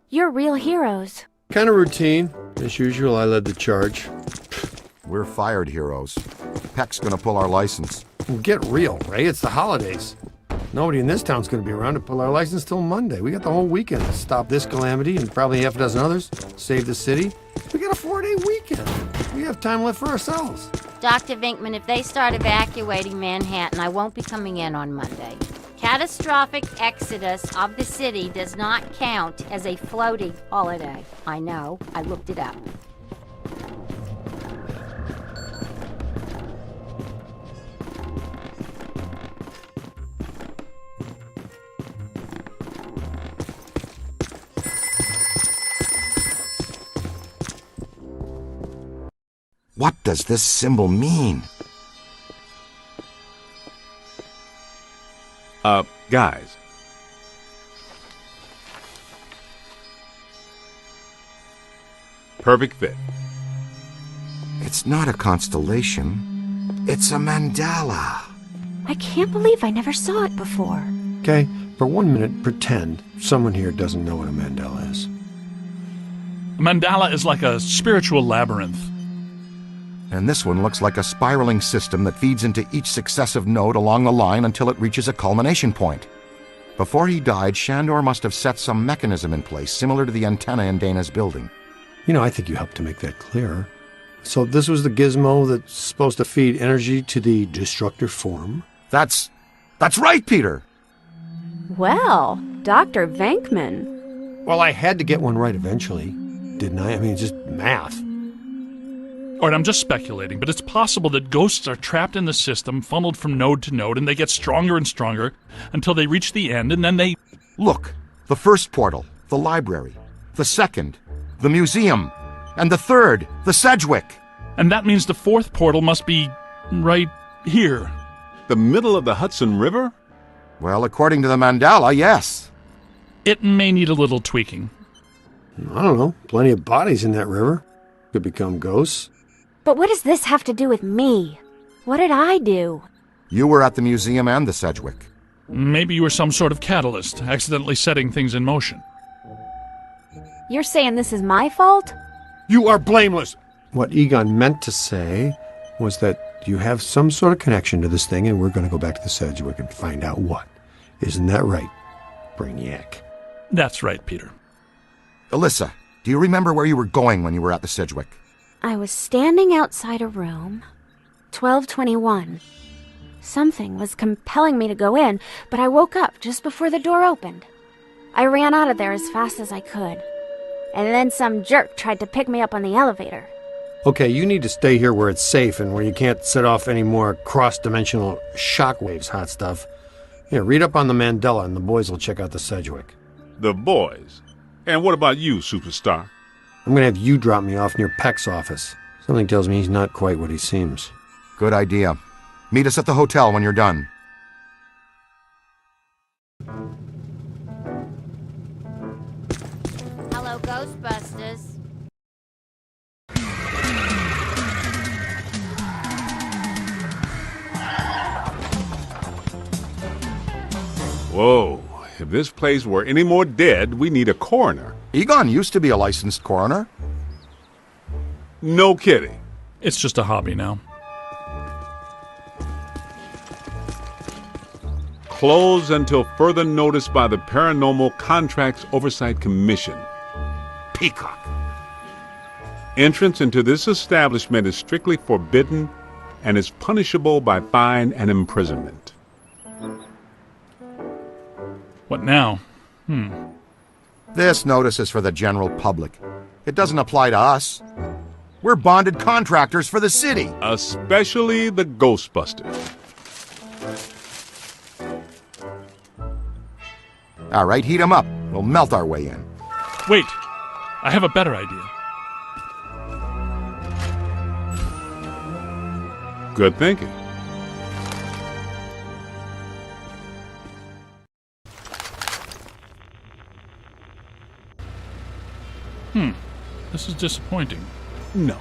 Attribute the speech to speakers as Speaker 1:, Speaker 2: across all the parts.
Speaker 1: You're real heroes.
Speaker 2: Kind of routine. As usual, I led the charge.
Speaker 3: We're fired heroes. Peck's gonna pull our license.
Speaker 2: Well, get real, Ray. It's the holidays. Nobody in this town's gonna be around to pull our license till Monday. We got the whole weekend to stop this calamity and probably half a dozen others. Save the city. We got a 4-day weekend. We have time left for ourselves.
Speaker 1: Dr. Vinkman, if they start evacuating Manhattan, I won't be coming in on Monday. Catastrophic exodus of the city does not count as a floating holiday. I know. I looked it up.
Speaker 3: What does this symbol mean?
Speaker 4: Guys. Perfect fit.
Speaker 3: It's not a constellation. It's a mandala.
Speaker 1: I can't believe I never saw it before.
Speaker 2: Okay, for 1 minute, pretend someone here doesn't know what a mandala is.
Speaker 5: A mandala is like a spiritual labyrinth.
Speaker 3: And this one looks like a spiraling system that feeds into each successive node along the line until it reaches a culmination point. Before he died, Shandor must have set some mechanism in place, similar to the antenna in Dana's building.
Speaker 2: You know, I think you helped to make that clearer. So this was the gizmo that's supposed to feed energy to the destructor form?
Speaker 3: That's right, Peter!
Speaker 6: Well, Dr. Venkman.
Speaker 2: Well, I had to get one right eventually, didn't I? I mean, it's just math.
Speaker 5: All right, I'm just speculating, but it's possible that ghosts are trapped in the system, funneled from node to node, and they get stronger and stronger until they reach the end, and then they...
Speaker 3: Look, the first portal, the library. The second, the museum. And the third, the Sedgwick.
Speaker 5: And that means the fourth portal must be right here.
Speaker 4: The middle of the Hudson River?
Speaker 3: Well, according to the mandala, yes.
Speaker 5: It may need a little tweaking.
Speaker 2: I don't know. Plenty of bodies in that river. Could become ghosts.
Speaker 1: But what does this have to do with me? What did I do?
Speaker 3: You were at the museum and the Sedgwick.
Speaker 5: Maybe you were some sort of catalyst, accidentally setting things in motion.
Speaker 6: You're saying this is my fault?
Speaker 2: You are blameless! What Egon meant to say was that you have some sort of connection to this thing, and we're going to go back to the Sedgwick and find out what. Isn't that right, Brainiac?
Speaker 5: That's right, Peter.
Speaker 3: Alyssa, do you remember where you were going when you were at the Sedgwick?
Speaker 1: I was standing outside a room, 1221. Something was compelling me to go in, but I woke up just before the door opened. I ran out of there as fast as I could. And then some jerk tried to pick me up on the elevator.
Speaker 2: Okay, you need to stay here where it's safe and where you can't set off any more cross-dimensional shockwaves, hot stuff. Yeah, read up on the Mandela and the boys will check out the Sedgwick.
Speaker 4: The boys? And what about you, superstar?
Speaker 2: I'm gonna have you drop me off near Peck's office. Something tells me he's not quite what he seems.
Speaker 3: Good idea. Meet us at the hotel when you're done.
Speaker 1: Hello, Ghostbusters.
Speaker 4: Whoa. If this place were any more dead, we need a coroner.
Speaker 3: Egon used to be a licensed coroner.
Speaker 4: No kidding.
Speaker 5: It's just a hobby now.
Speaker 4: Closed until further notice by the Paranormal Contracts Oversight Commission. Peacock. Entrance into this establishment is strictly forbidden and is punishable by fine and imprisonment.
Speaker 5: What now?
Speaker 3: This notice is for the general public. It doesn't apply to us. We're bonded contractors for the city.
Speaker 4: Especially the Ghostbusters.
Speaker 3: All right, heat 'em up. We'll melt our way in.
Speaker 5: Wait, I have a better idea.
Speaker 4: Good thinking.
Speaker 5: This is disappointing.
Speaker 4: No.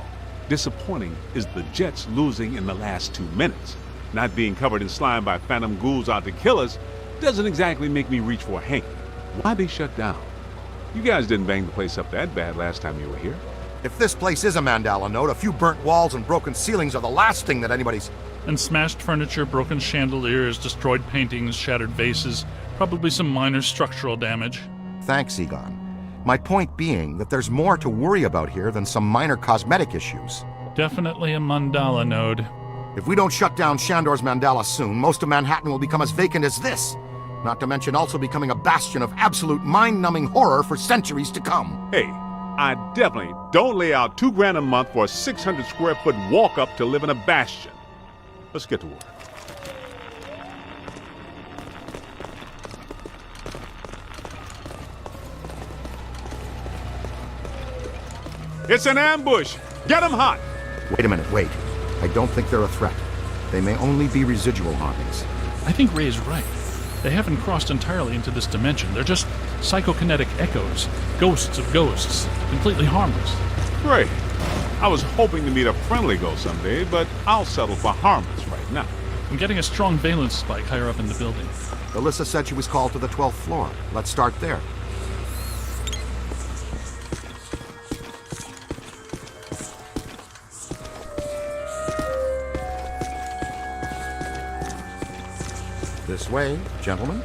Speaker 4: Disappointing is the Jets losing in the last 2 minutes. Not being covered in slime by phantom ghouls out to kill us doesn't exactly make me reach for a hanky. Why'd they shut down? You guys didn't bang the place up that bad last time you were here.
Speaker 3: If this place is a mandala node, a few burnt walls and broken ceilings are the last thing that anybody's...
Speaker 5: And smashed furniture, broken chandeliers, destroyed paintings, shattered vases, probably some minor structural damage.
Speaker 3: Thanks, Egon. My point being that there's more to worry about here than some minor cosmetic issues.
Speaker 5: Definitely a mandala node.
Speaker 3: If we don't shut down Shandor's mandala soon, most of Manhattan will become as vacant as this. Not to mention also becoming a bastion of absolute mind-numbing horror for centuries to come.
Speaker 4: Hey, I definitely don't lay out $2,000 a month for a 600 square foot walk-up to live in a bastion. Let's get to work. It's an ambush! Get 'em hot!
Speaker 3: Wait a minute, wait. I don't think they're a threat. They may only be residual hauntings.
Speaker 5: I think Ray's right. They haven't crossed entirely into this dimension. They're just psychokinetic echoes, ghosts of ghosts, completely harmless.
Speaker 4: Great. I was hoping to meet a friendly ghost someday, but I'll settle for harmless right now.
Speaker 5: I'm getting a strong valence spike higher up in the building.
Speaker 3: Alyssa said she was called to the 12th floor. Let's start there. This way, gentlemen.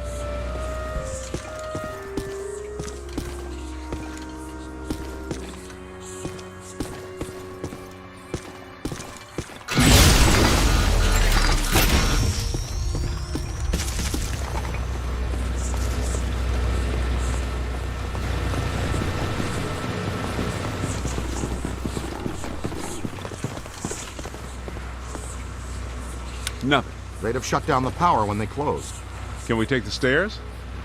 Speaker 4: Nothing.
Speaker 3: They'd have shut down the power when they closed.
Speaker 4: Can we take the stairs?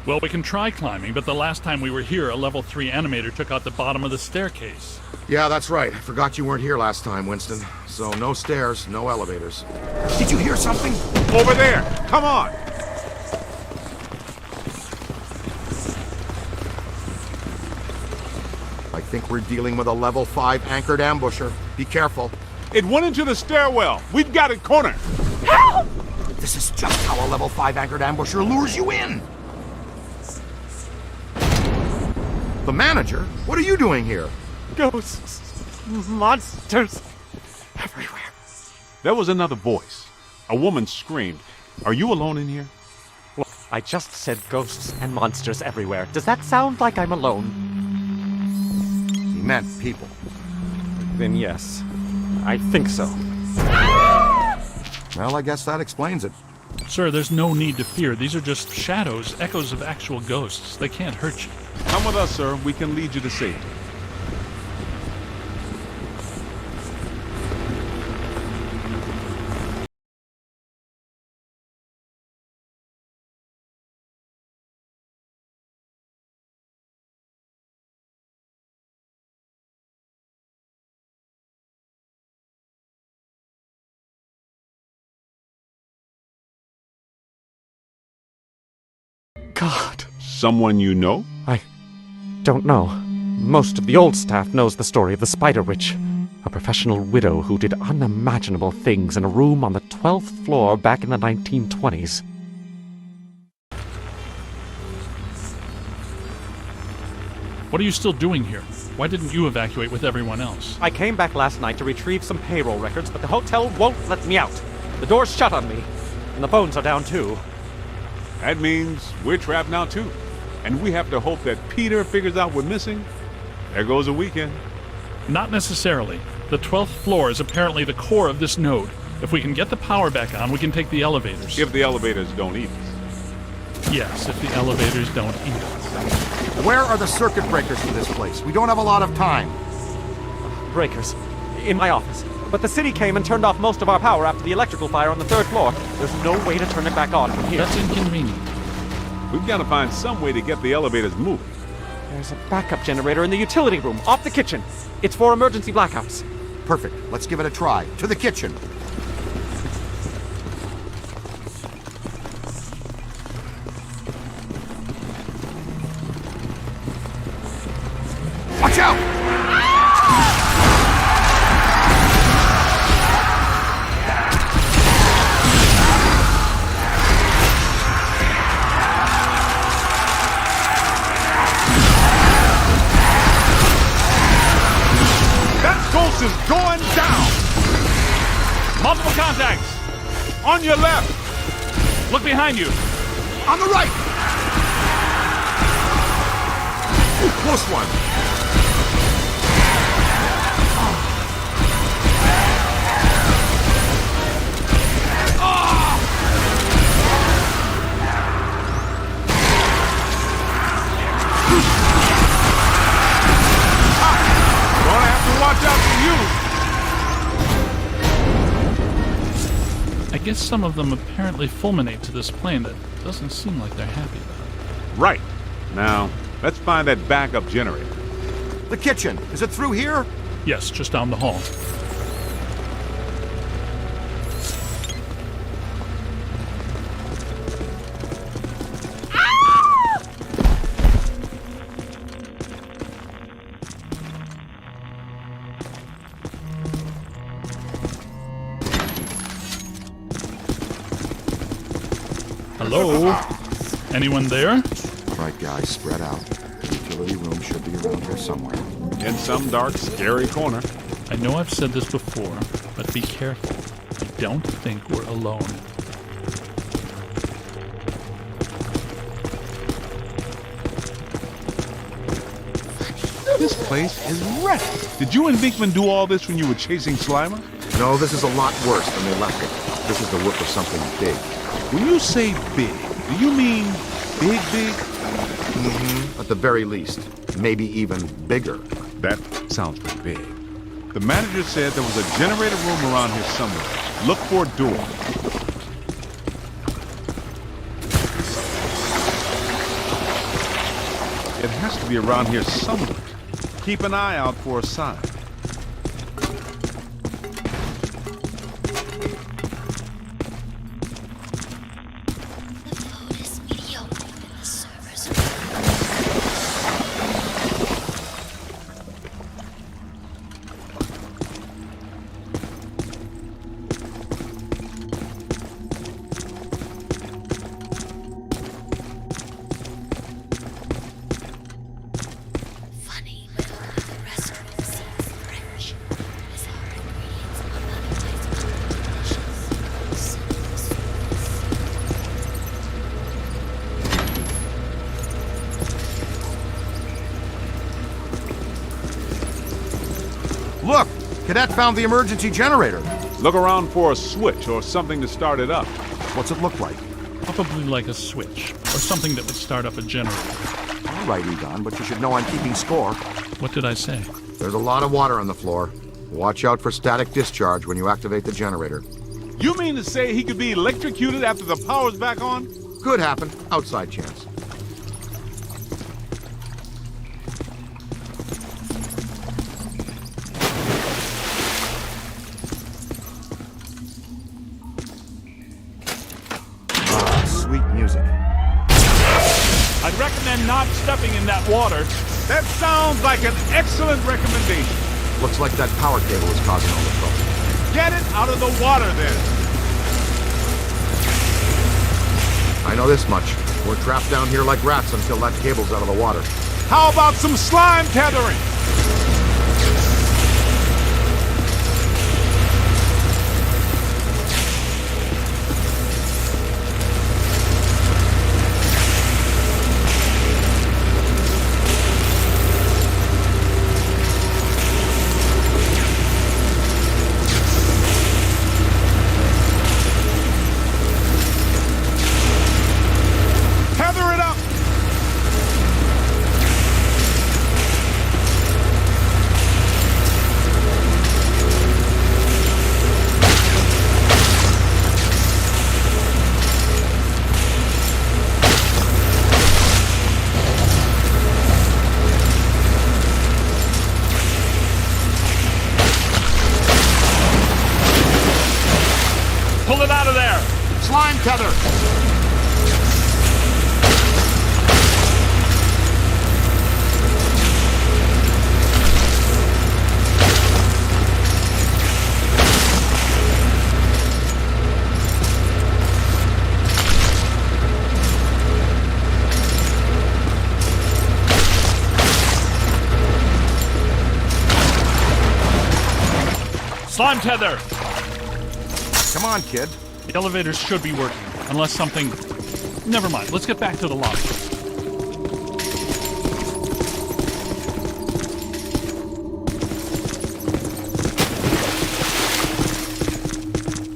Speaker 5: Well, we can try climbing, but the last time we were here, a level 3 animator took out the bottom of the staircase.
Speaker 3: Yeah, that's right. I forgot you weren't here last time, Winston. So no stairs, no elevators. Did you hear something?
Speaker 4: Over there! Come on!
Speaker 3: I think we're dealing with a level 5 anchored ambusher. Be careful.
Speaker 4: It went into the stairwell. We've got it cornered.
Speaker 3: Help! This is just how a level 5 anchored ambusher lures you in. The manager? What are you doing here?
Speaker 7: Ghosts, monsters, everywhere.
Speaker 4: There was another voice. A woman screamed. Are you alone in here?
Speaker 7: Look, I just said ghosts and monsters everywhere. Does that sound like I'm alone?
Speaker 3: He meant people.
Speaker 7: Then yes, I think so.
Speaker 3: Well, I guess that explains it.
Speaker 5: Sir, there's no need to fear. These are just shadows, echoes of actual ghosts. They can't hurt you.
Speaker 4: Come with us, sir. We can lead you to safety.
Speaker 7: God.
Speaker 4: Someone you know?
Speaker 7: I don't know. Most of the old staff knows the story of the Spider Witch, a professional widow who did unimaginable things in a room on the 12th floor back in the 1920s.
Speaker 5: What are you still doing here? Why didn't you evacuate with everyone else?
Speaker 7: I came back last night to retrieve some payroll records, but the hotel won't let me out. The door's shut on me, and the phones are down too.
Speaker 4: That means we're trapped now, too. And we have to hope that Peter figures out we're missing. There goes a weekend.
Speaker 5: Not necessarily. The 12th floor is apparently the core of this node. If we can get the power back on, we can take the elevators.
Speaker 4: If the elevators don't eat us.
Speaker 5: Yes, if the elevators don't eat us.
Speaker 3: Where are the circuit breakers for this place? We don't have a lot of time.
Speaker 7: Breakers. In my office. But the city came and turned off most of our power after the electrical fire on the 3rd floor. There's no way to turn it back on from here.
Speaker 5: That's inconvenient.
Speaker 4: We've got to find some way to get the elevators moving.
Speaker 7: There's a backup generator in the utility room, off the kitchen. It's for emergency blackouts.
Speaker 3: Perfect. Let's give it a try. To the kitchen. Watch out!
Speaker 4: is going down!
Speaker 5: Multiple contacts!
Speaker 4: On your left!
Speaker 5: Look behind you!
Speaker 3: On the right! Ooh, close one.
Speaker 4: Gonna have to watch out for you!
Speaker 5: I guess some of them apparently fulminate to this plane. That doesn't seem like they're happy about it.
Speaker 4: Right. Now, let's find that backup generator.
Speaker 3: The kitchen. Is it through here?
Speaker 5: Yes, just down the hall. Hello? Anyone there?
Speaker 3: Right, guys, spread out. The utility room should be around here somewhere.
Speaker 4: In some dark, scary corner.
Speaker 5: I know I've said this before, but be careful. I don't think we're alone.
Speaker 4: This place is wrecked. Did you and Vinkman do all this when you were chasing Slimer?
Speaker 3: No, this is a lot worse than they left it. This is the work of something big.
Speaker 4: When you say big, do you mean big, big?
Speaker 3: At the very least. Maybe even bigger.
Speaker 4: That sounds pretty big. The manager said there was a generator room around here somewhere. Look for a door. It has to be around here somewhere. Keep an eye out for a sign.
Speaker 3: Look! Cadet found the emergency generator.
Speaker 4: Look around for a switch or something to start it up.
Speaker 3: What's it look like?
Speaker 5: Probably like a switch, or something that would start up a generator.
Speaker 3: All right, Egon, but you should know I'm keeping score.
Speaker 5: What did I say?
Speaker 3: There's a lot of water on the floor. Watch out for static discharge when you activate the generator.
Speaker 4: You mean to say he could be electrocuted after the power's back on?
Speaker 3: Could happen. Outside chance. Sweet music.
Speaker 5: I'd recommend not stepping in that water.
Speaker 4: That sounds like an excellent recommendation.
Speaker 3: Looks like that power cable is causing all the trouble.
Speaker 4: Get it out of the water then.
Speaker 3: I know this much. We're trapped down here like rats until that cable's out of the water.
Speaker 4: How about some slime tethering?
Speaker 5: Slime tether!
Speaker 3: Come on, kid.
Speaker 5: The elevators should be working, unless something... Never mind, let's get back to the lobby.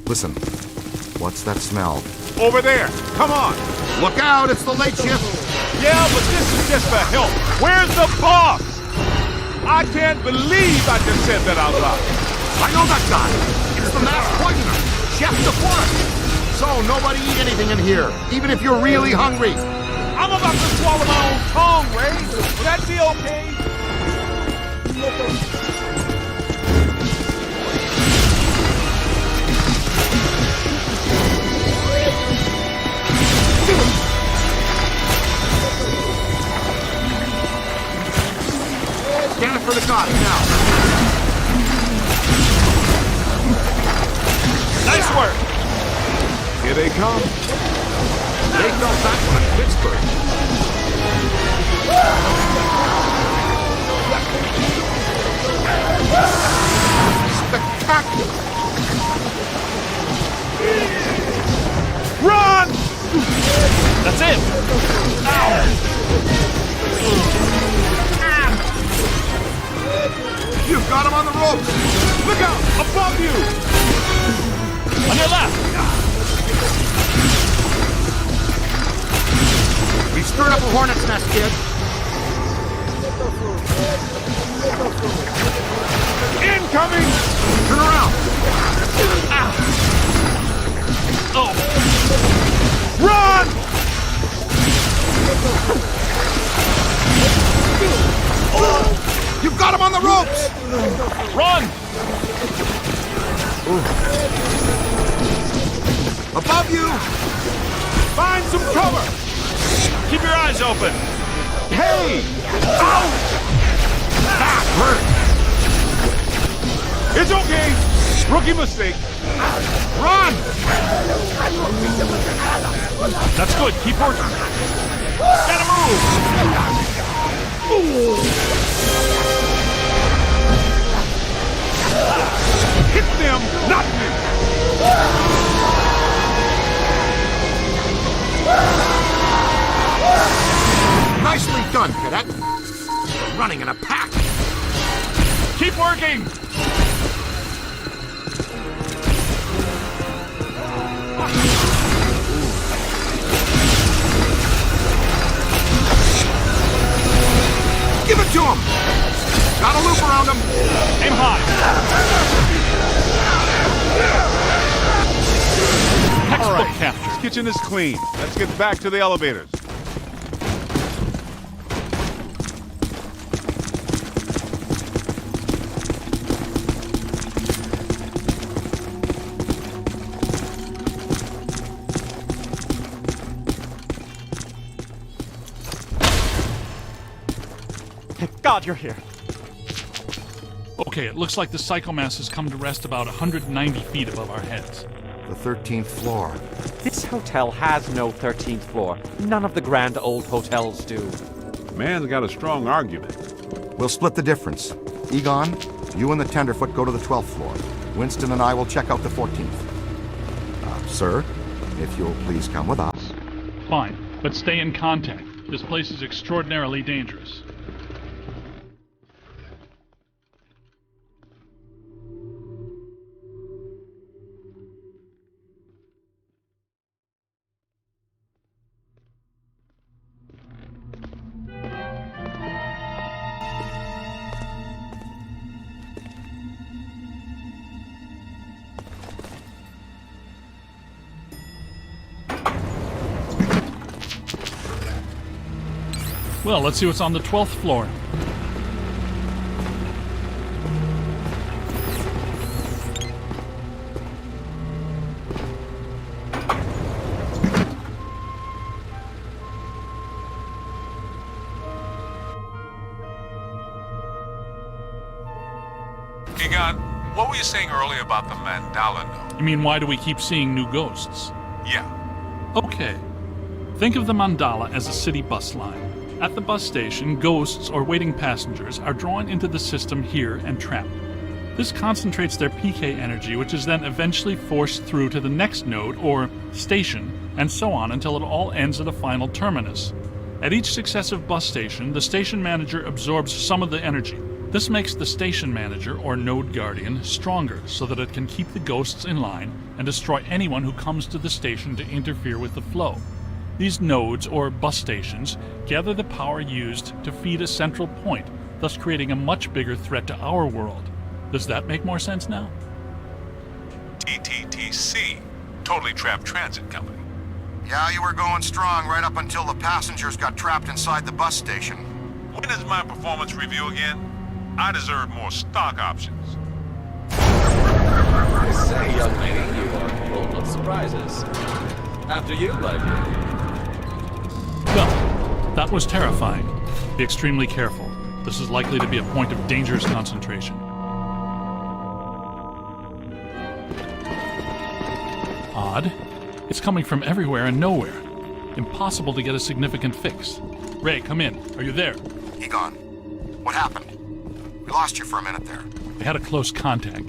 Speaker 3: Listen, what's that smell?
Speaker 4: Over there! Come on!
Speaker 3: Look out, it's the late shift!
Speaker 4: Yeah, but this is just for help. Where's the boss? I can't believe I just said that out loud.
Speaker 3: I know that guy! It's the mass poisoner, Chef the Forest! So, nobody eat anything in here, even if you're really hungry!
Speaker 4: I'm about to swallow my own tongue, Ray. Will that be okay?
Speaker 3: Scan it for the cops now.
Speaker 4: Nice work. Here they come.
Speaker 3: They fell back one in Pittsburgh. Spectacular.
Speaker 4: Run!
Speaker 5: That's it!
Speaker 3: You've got him on the ropes.
Speaker 4: Look out! Above you!
Speaker 5: On your left!
Speaker 3: We've stirred up a hornet's nest, kid.
Speaker 4: Incoming!
Speaker 3: Turn around.
Speaker 5: Oh!
Speaker 4: Run!
Speaker 3: You've got him on the ropes.
Speaker 5: Run!
Speaker 3: Above you.
Speaker 4: Find some cover!
Speaker 5: Keep your eyes open!
Speaker 4: Hey!
Speaker 3: Ow! That hurt.
Speaker 4: It's okay! Rookie mistake.
Speaker 3: Run!
Speaker 5: That's good, keep working. Gotta move!
Speaker 4: Hit them, not me!
Speaker 3: Nicely done, cadet. You're running in a pack.
Speaker 5: Keep working!
Speaker 3: Give it to him. Got a loop around him.
Speaker 5: Aim high! Textbook capture.
Speaker 4: This kitchen is clean. Let's get back to the elevators.
Speaker 7: Thank God you're here.
Speaker 5: Okay, it looks like the psychomass has come to rest about 190 feet above our heads.
Speaker 3: The 13th floor.
Speaker 7: This hotel has no 13th floor. None of the grand old hotels do.
Speaker 4: Man's got a strong argument.
Speaker 3: We'll split the difference. Egon, you and the Tenderfoot go to the 12th floor. Winston and I will check out the 14th. Sir, if you'll please come with us.
Speaker 5: Fine, but stay in contact. This place is extraordinarily dangerous. Well, let's see what's on the 12th floor.
Speaker 8: Egon, what were you saying earlier about the mandala note?
Speaker 5: You mean, why do we keep seeing new ghosts?
Speaker 8: Yeah.
Speaker 5: Okay. Think of the mandala as a city bus line. At the bus station, ghosts or waiting passengers are drawn into the system here and trapped. This concentrates their PK energy, which is then eventually forced through to the next node, or station, and so on until it all ends at a final terminus. At each successive bus station, the station manager absorbs some of the energy. This makes the station manager, or node guardian, stronger so that it can keep the ghosts in line and destroy anyone who comes to the station to interfere with the flow. These nodes, or bus stations, gather the power used to feed a central point, thus creating a much bigger threat to our world. Does that make more sense now?
Speaker 8: TTTC, Totally Trapped Transit Company.
Speaker 3: Yeah, you were going strong right up until the passengers got trapped inside the bus station.
Speaker 8: When is my performance review again? I deserve more stock options.
Speaker 9: Say, young lady, you are full of surprises. After you, my dear.
Speaker 5: Well, that was terrifying. Be extremely careful. This is likely to be a point of dangerous concentration. Odd. It's coming from everywhere and nowhere. Impossible to get a significant fix. Ray, come in. Are you there?
Speaker 3: Egon, what happened? We lost you for a minute there.
Speaker 5: We had a close contact.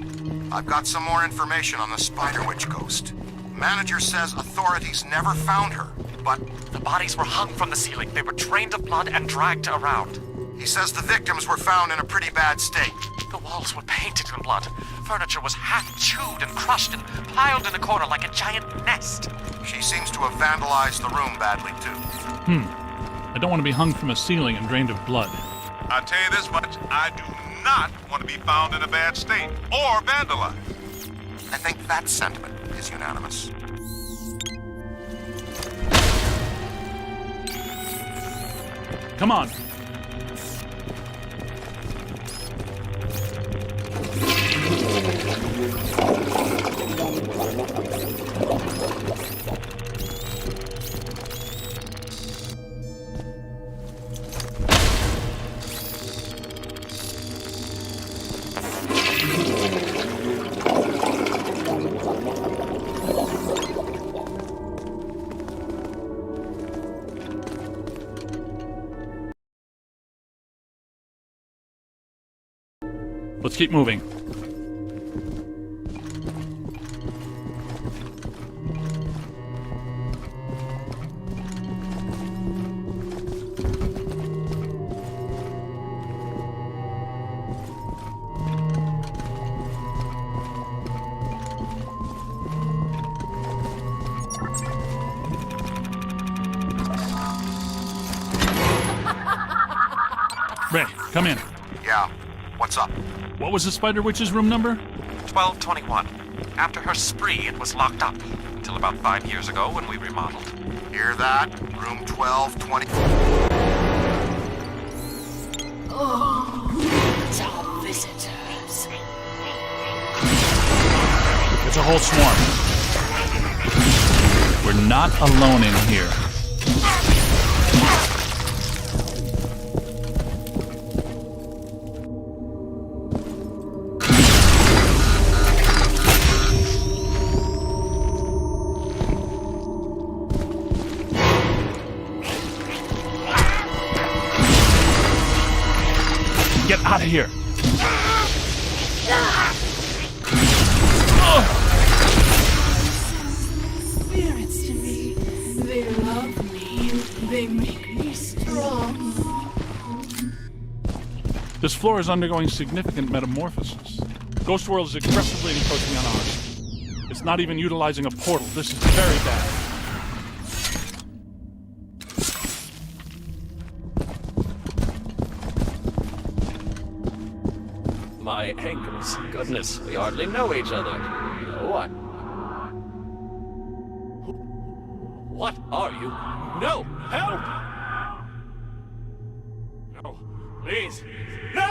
Speaker 3: I've got some more information on the Spider Witch ghost. Manager says authorities never found her, but
Speaker 7: The bodies were hung from the ceiling. They were drained of blood and dragged around.
Speaker 3: he says the victims were found in a pretty bad state.
Speaker 7: The walls were painted in blood. Furniture was half chewed and crushed and piled in a corner like a giant nest.
Speaker 3: She seems to have vandalized the room badly, too.
Speaker 5: I don't want to be hung from a ceiling and drained of blood.
Speaker 8: I'll tell you this much, I do not want to be found in a bad state or vandalized.
Speaker 3: I think that sentiment is unanimous.
Speaker 5: Come on. Let's keep moving. Ray, come in.
Speaker 3: Yeah, what's up?
Speaker 5: What was the Spider Witch's room number?
Speaker 7: 1221. After her spree, it was locked up. Until about 5 years ago when we remodeled.
Speaker 3: Hear that? Room 1220.
Speaker 10: It's our visitors.
Speaker 5: It's a whole swarm. We're not alone in here. Get out of here!
Speaker 10: Spirits to me. They love me. They make me strong.
Speaker 5: This floor is undergoing significant metamorphosis. Ghost World is aggressively encroaching on ours. It's not even utilizing a portal. This is very bad.
Speaker 9: My ankles. Goodness, we hardly know each other. What? What are you? No! Help! No, please. No!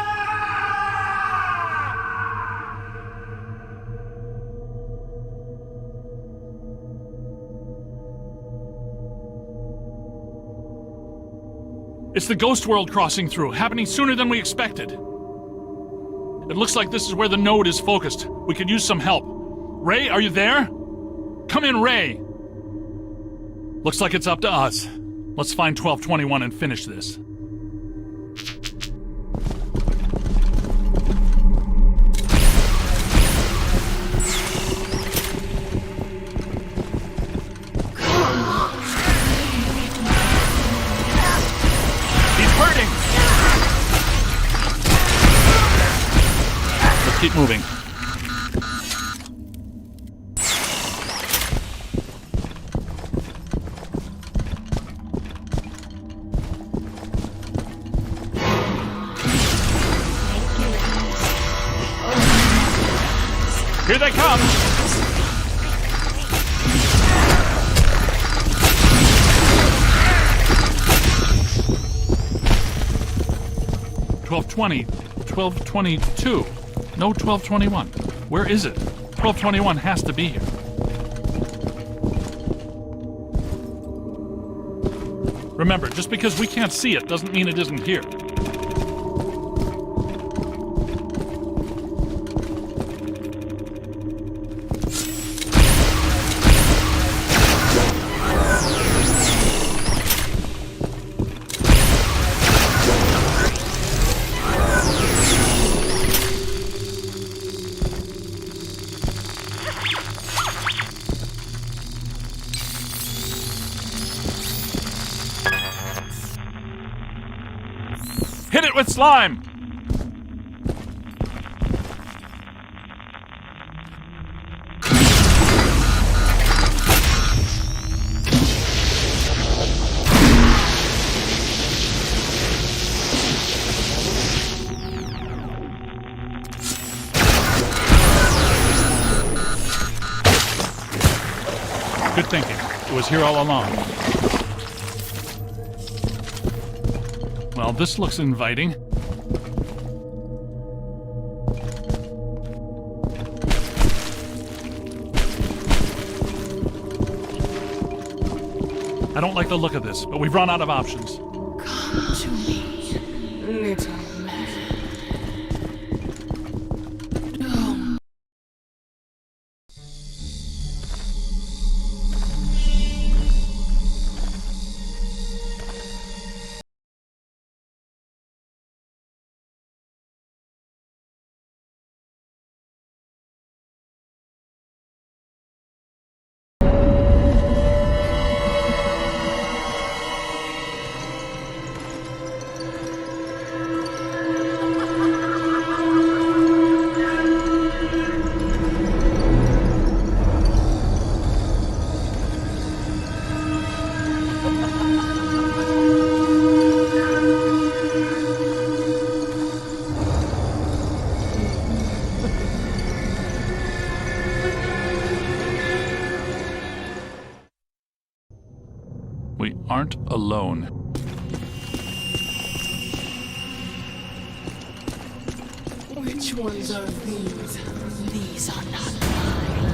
Speaker 5: It's the Ghost World crossing through, happening sooner than we expected. It looks like this is where the node is focused. We could use some help. Ray, are you there? Come in, Ray! Looks like it's up to us. Let's find 1221 and finish this. Keep moving. Here they come! $12.20, $12.22. No, $12.21. Where is it? $12.21 has to be here. Remember, just because we can't see it doesn't mean it isn't here. Hit it with slime! Good thinking. It was here all along. Well, this looks inviting. I don't like the look of this, but we've run out of options.
Speaker 10: Come to me, little man. Don't.
Speaker 5: We aren't alone.
Speaker 10: Which ones are these? These are not mine.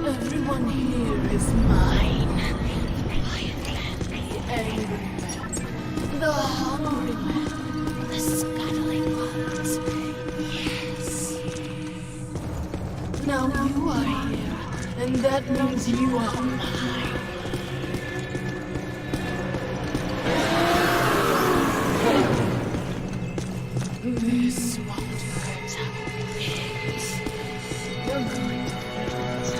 Speaker 10: Everyone here is mine. The angry man, the hungry man, the scuttling ones. Yes. Now you are here, and that means you are mine. This won't hurt. Yes. You're going to hurt.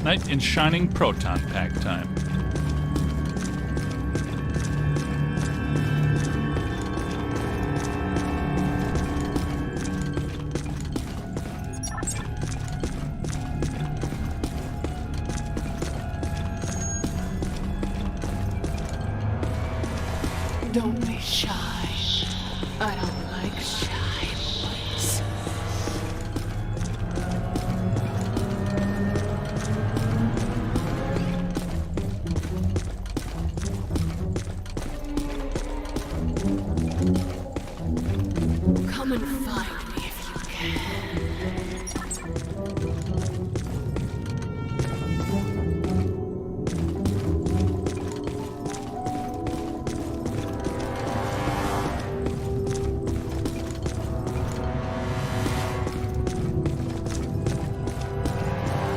Speaker 5: Knight in shining proton pack time.
Speaker 10: Don't be shy. I don't like shy boys. Come and find me if you can.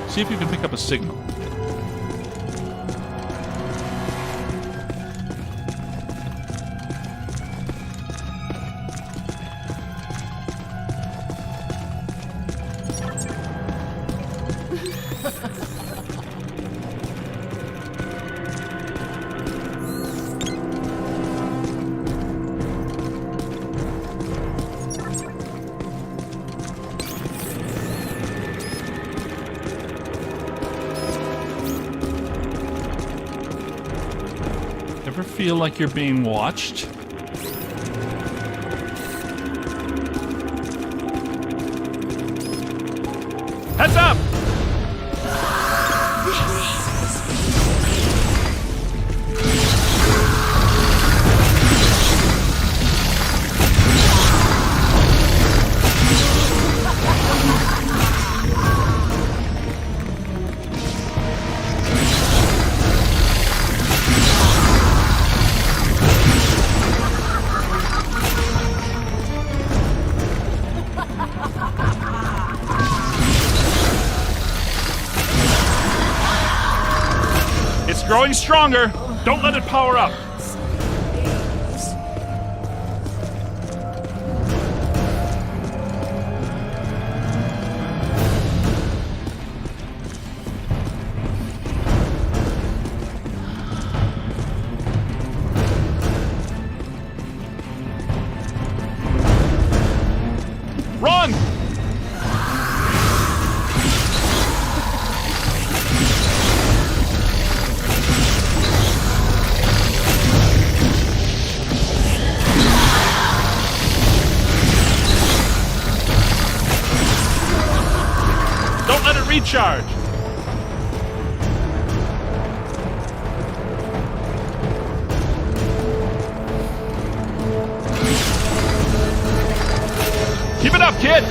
Speaker 5: See if you can pick up a signal. feel like you're being watched? Heads up! Growing stronger. Don't let it power up. Run! Recharge. Keep it up, kid.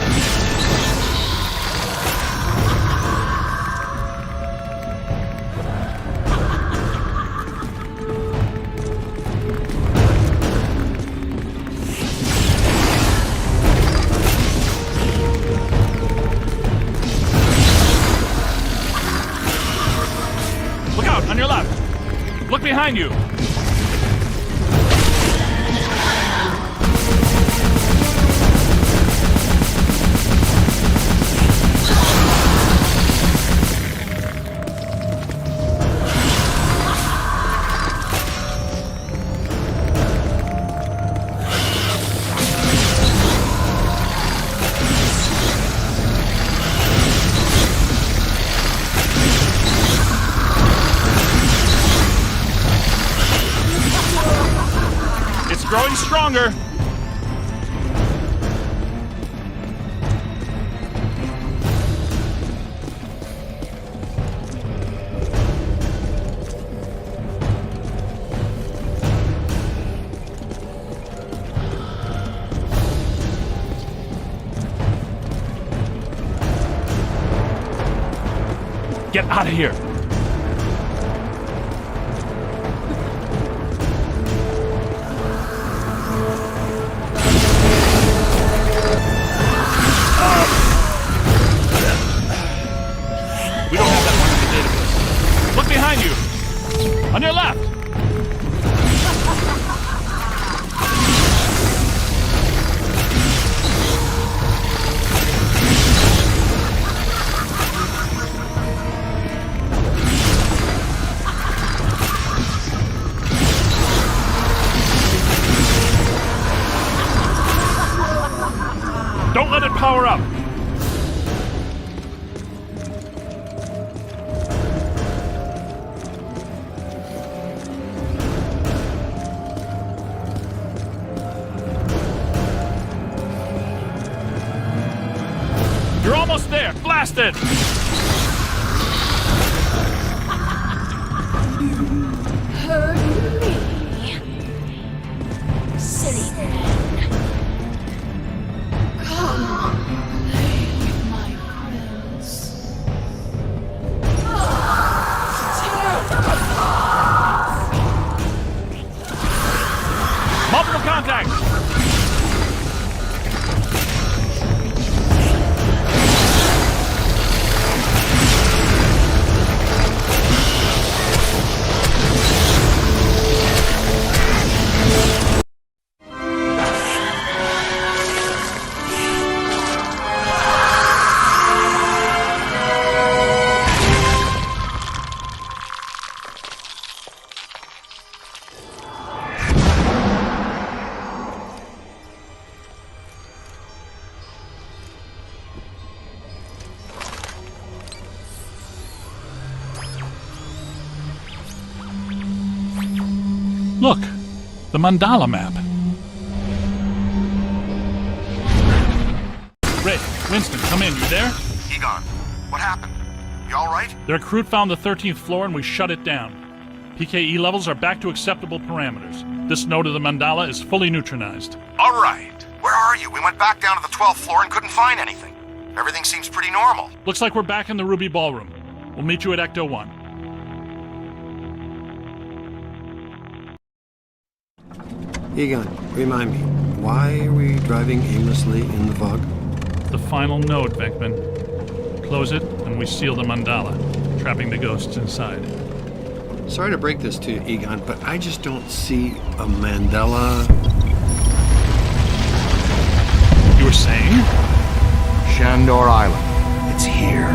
Speaker 5: On your left. Look behind you. Growing stronger. Get out of here. Behind you! On your left! Don't let it power up! You're almost there! Blast it!
Speaker 10: Heard me. Silly then. Come, play with my prince.
Speaker 5: Multiple contacts! Look, the mandala map. Ray, Winston, come in. You there?
Speaker 3: Egon, what happened? You all right?
Speaker 5: The recruit found the 13th floor and we shut it down. PKE levels are back to acceptable parameters. This node of the mandala is fully neutronized.
Speaker 3: All right. Where are you? We went back down to the 12th floor and couldn't find anything. Everything seems pretty normal.
Speaker 5: Looks like we're back in the Ruby Ballroom. We'll meet you at Ecto 1.
Speaker 2: Egon, remind me, why are we driving aimlessly in the fog?
Speaker 5: The final node, Venkman. Close it, and we seal the mandala, trapping the ghosts inside.
Speaker 2: Sorry to break this to you, Egon, but I just don't see a mandala.
Speaker 5: You were saying?
Speaker 3: Shandor Island. It's here.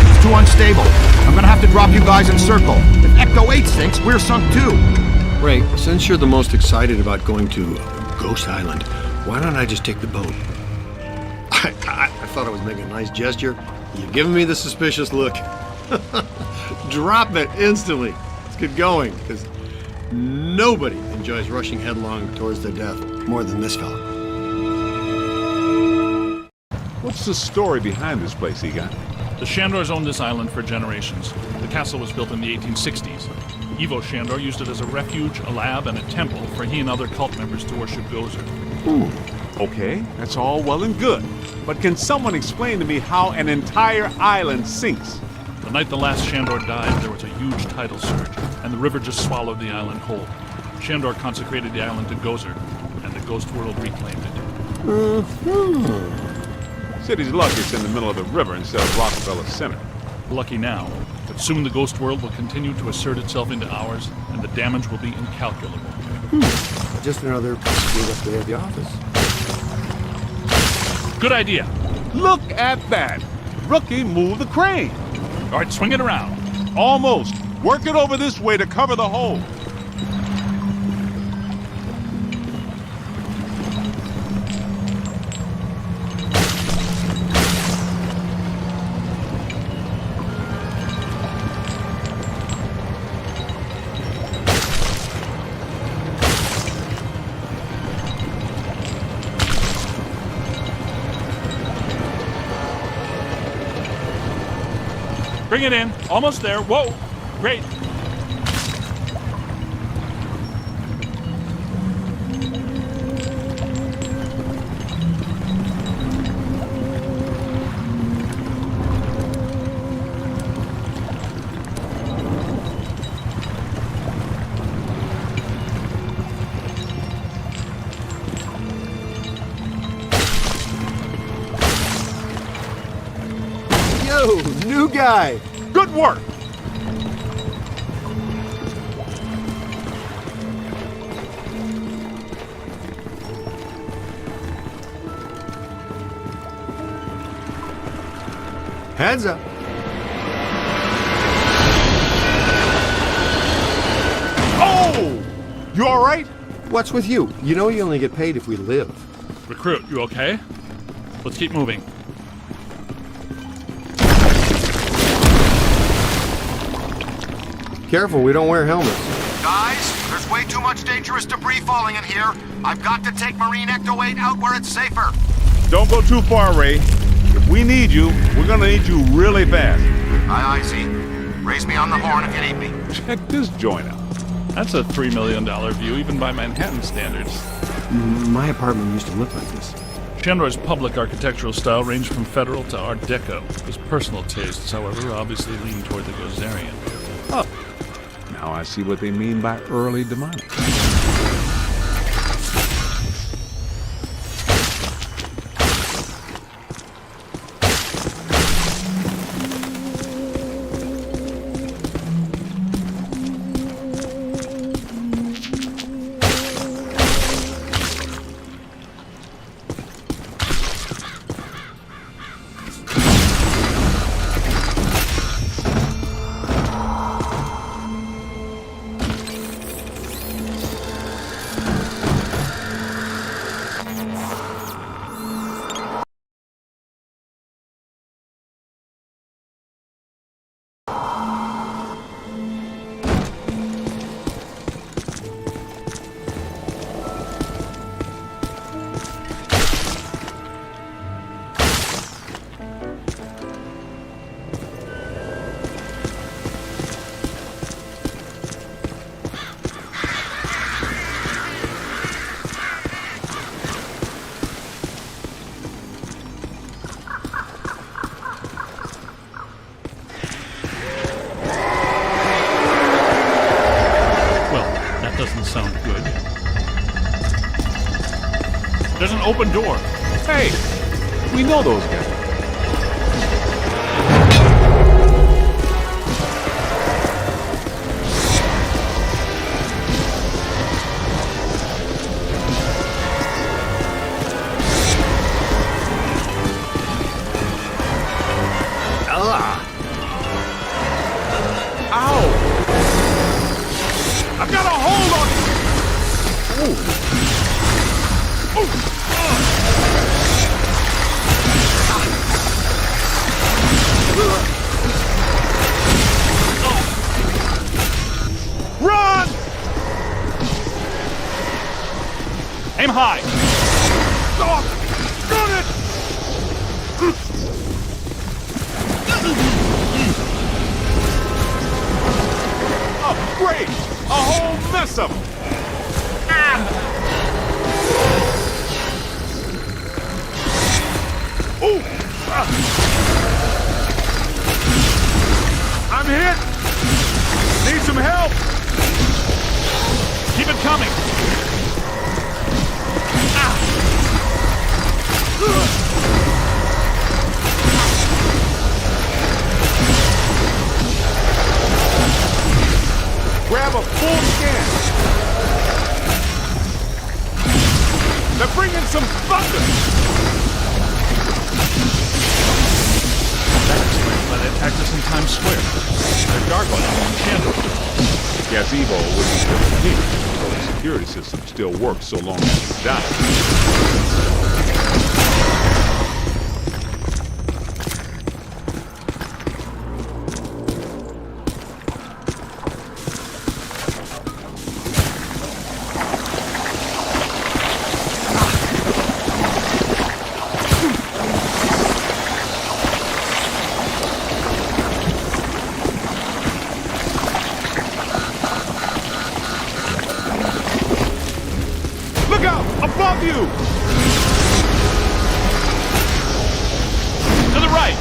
Speaker 3: It's too unstable. I'm gonna have to drop you guys in circle. If Ecto 8 sinks, we're sunk too.
Speaker 2: Ray, since you're the most excited about going to Ghost Island, why don't I just take the boat? I thought I was making a nice gesture. You're giving me the suspicious look. Drop it instantly. Let's get going, because nobody enjoys rushing headlong towards their death more than this fella.
Speaker 4: What's the story behind this place, Egon?
Speaker 5: The Shandors owned this island for generations. The castle was built in the 1860s. Ivo Shandor used it as a refuge, a lab, and a temple for he and other cult members to worship Gozer.
Speaker 4: Okay, that's all well and good. But can someone explain to me how an entire island sinks?
Speaker 5: The night the last Shandor died, there was a huge tidal surge, and the river just swallowed the island whole. Shandor consecrated the island to Gozer, and the ghost world reclaimed it.
Speaker 4: City's lucky it's in the middle of the river instead of Rockefeller Center.
Speaker 5: Lucky now, but soon the ghost world will continue to assert itself into ours, and the damage will be incalculable.
Speaker 2: Just another screwed up day at the office.
Speaker 5: Good idea.
Speaker 4: Look at that! Rookie, move the crane!
Speaker 5: All right, swing it around.
Speaker 4: Almost. Work it over this way to cover the hole.
Speaker 5: Bring it in. Almost there. Whoa. Great.
Speaker 2: Yo, new guy.
Speaker 4: Good work!
Speaker 2: Heads up.
Speaker 4: Oh! You all right?
Speaker 2: What's with you? You know you only get paid if we live.
Speaker 5: Recruit, you okay? Let's keep moving.
Speaker 2: Careful, we don't wear helmets.
Speaker 3: Guys, there's way too much dangerous debris falling in here. I've got to take Marine Ecto 8 out where it's safer.
Speaker 4: Don't go too far, Ray. If we need you, we're gonna need you really fast.
Speaker 3: Aye, aye, Z. Raise me on the horn if you need me.
Speaker 4: Check this joint out.
Speaker 5: That's a $3 million view, even by Manhattan standards.
Speaker 2: My apartment used to look like this.
Speaker 5: Shandor's public architectural style ranged from Federal to Art Deco. His personal tastes, however, obviously lean toward the Gozerian.
Speaker 4: Oh, now I see what they mean by early demonic.
Speaker 5: There's an open door.
Speaker 4: Hey, we know those guys. Ow! I've got a hold on you! Run!
Speaker 5: Aim high.
Speaker 4: Oh, got it! Oh, great! A whole mess of them! Ooh! I'm hit! Need some help!
Speaker 5: Keep it coming.
Speaker 4: Grab a full scan. They're bringing some thunder.
Speaker 5: That explains why they attacked us in Times Square. They're gargoyles and candles.
Speaker 4: Gazebo would be still here, so the security system still works so long as you die. Look out! Above you!
Speaker 5: To the right.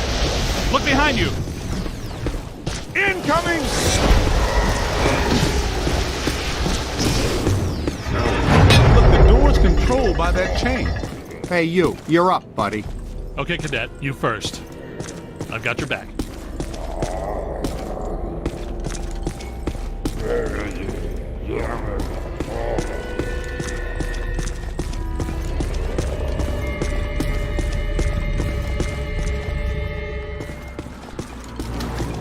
Speaker 5: Look behind you.
Speaker 4: Incoming! Look, the door's controlled by that chain.
Speaker 2: Hey, you're up, buddy.
Speaker 5: Okay, Cadet, you first. I've got your back.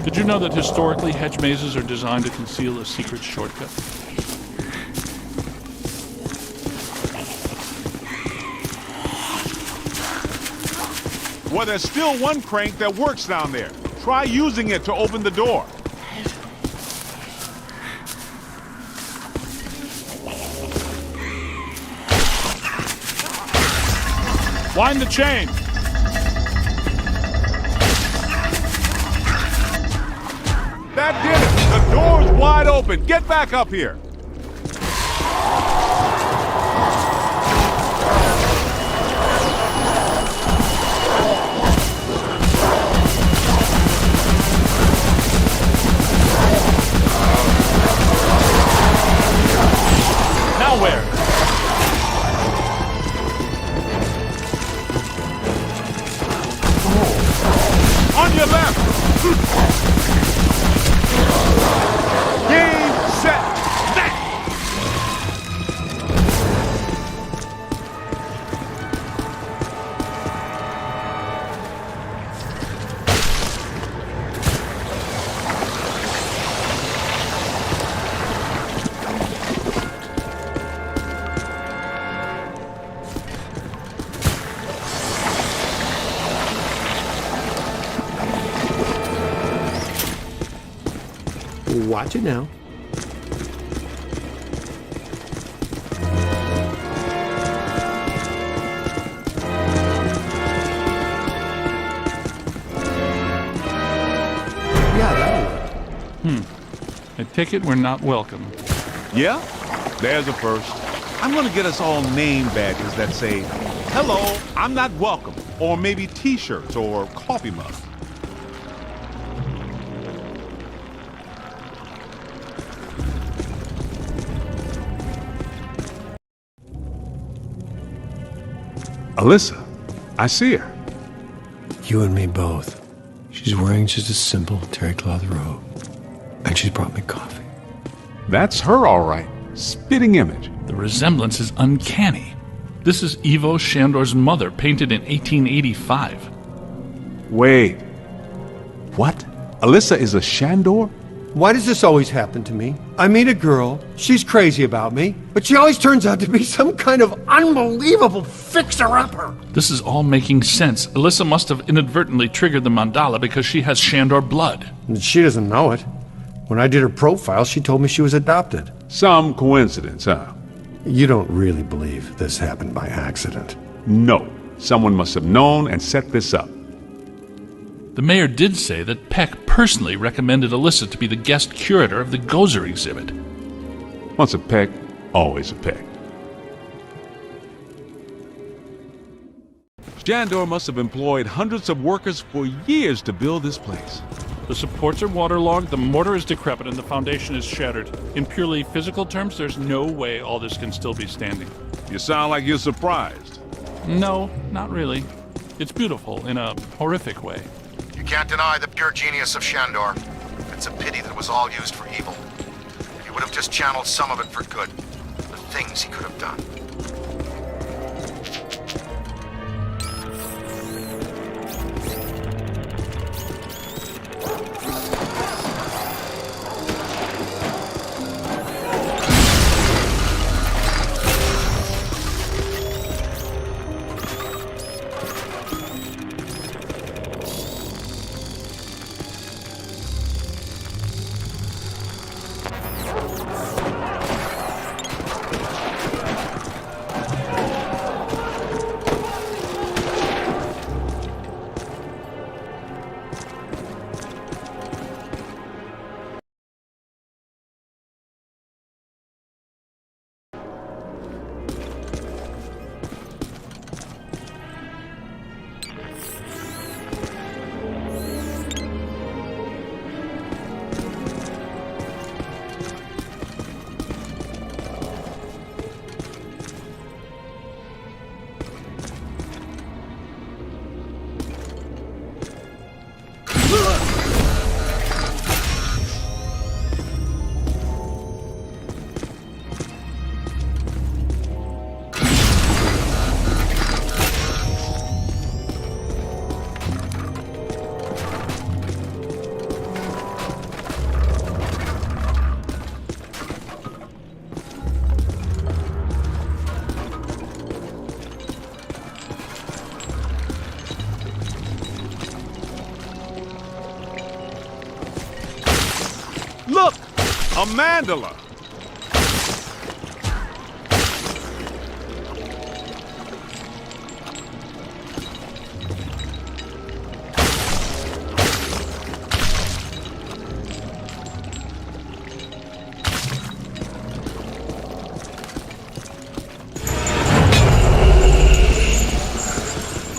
Speaker 5: Did you know that historically hedge mazes are designed to conceal a secret shortcut?
Speaker 4: Well, there's still one crank that works down there. Try using it to open the door.
Speaker 5: Wind the chain!
Speaker 4: That did it! The door's wide open! Get back up here!
Speaker 5: Now where?
Speaker 4: On your left! Game, set, that!
Speaker 2: Watch it now. Yeah, that'll work.
Speaker 5: I take it we're not welcome.
Speaker 4: Yeah? There's a first. I'm gonna get us all name badges that say, "Hello, I'm not welcome," or maybe t-shirts or coffee mugs. Alyssa, I see her.
Speaker 2: You and me both. She's wearing just a simple terry cloth robe. And she's brought me coffee.
Speaker 4: That's her, all right. Spitting image.
Speaker 5: The resemblance is uncanny. This is Ivo Shandor's mother, painted in 1885.
Speaker 4: Wait. What? Alyssa is a Shandor?
Speaker 2: Why does this always happen to me? I meet a girl, she's crazy about me, but she always turns out to be some kind of unbelievable fixer-upper.
Speaker 5: This is all making sense. Alyssa must have inadvertently triggered the mandala because she has Shandor blood.
Speaker 2: And she doesn't know it. When I did her profile, she told me she was adopted.
Speaker 4: Some coincidence, huh?
Speaker 2: You don't really believe this happened by accident?
Speaker 4: No. Someone must have known and set this up.
Speaker 5: The mayor did say that Peck personally recommended Alyssa to be the guest curator of the Gozer exhibit.
Speaker 4: Once a Peck, always a Peck. Shandor must have employed hundreds of workers for years to build this place.
Speaker 5: The supports are waterlogged, the mortar is decrepit, and the foundation is shattered. In purely physical terms, there's no way all this can still be standing.
Speaker 4: You sound like you're surprised.
Speaker 5: No, not really. It's beautiful in a horrific way.
Speaker 3: You can't deny the pure genius of Shandor. It's a pity that it was all used for evil. He would have just channeled some of it for good. The things he could have done.
Speaker 4: Look! A mandala!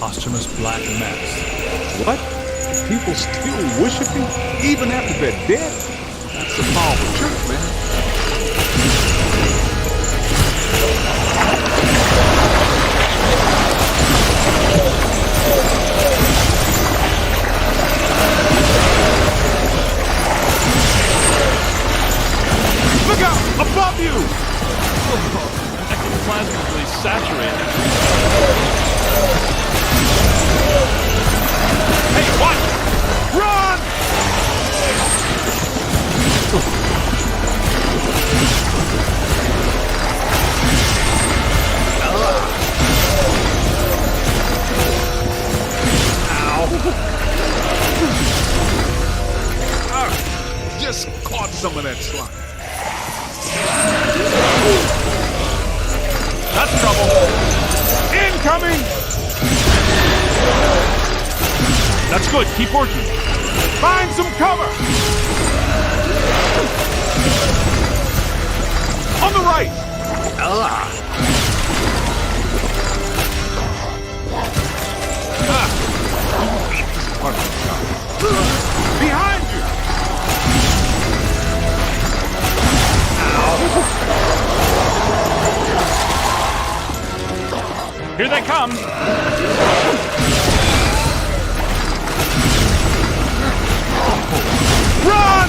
Speaker 5: Posthumous black mass.
Speaker 4: What? People still worshiping even after they're dead? That's a powerful truth, man. Look out! Above you!
Speaker 5: Ectoplasmically saturated.
Speaker 4: Hey, watch! Run! Just caught some of that slime. That's trouble. Incoming!
Speaker 5: That's good. Keep working.
Speaker 4: Find some cover! On the right! Behind you!
Speaker 5: Here they come!
Speaker 2: Run!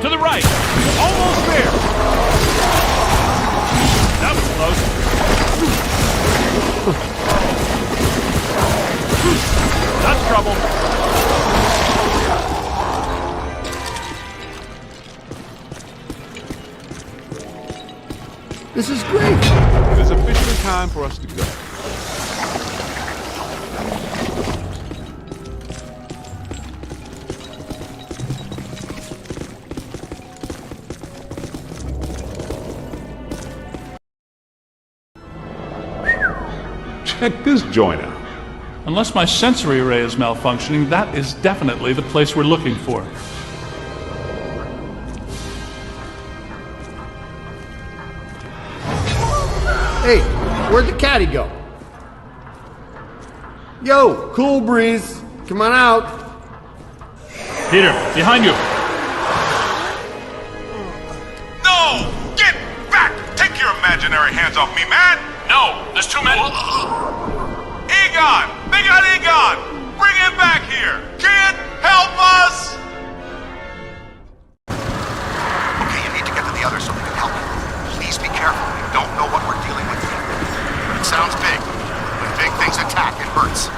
Speaker 5: To the right! Almost there! That was close. That's trouble.
Speaker 2: This is great.
Speaker 4: It is officially time for us to go. Check this joint out.
Speaker 5: Unless my sensory array is malfunctioning, that is definitely the place we're looking for.
Speaker 2: Hey, where'd the caddy go? Yo, cool breeze. Come on out.
Speaker 5: Peter, behind you.
Speaker 8: No! Get back! Take your imaginary hands off me, man!
Speaker 5: No, there's too many.
Speaker 8: Egon! They got Egon! Bring him back here! Kid, help us!
Speaker 3: Okay, you need to get to the others so they can help you. Please be careful. We don't know what we're dealing with here. But it sounds big. When big things attack, it hurts.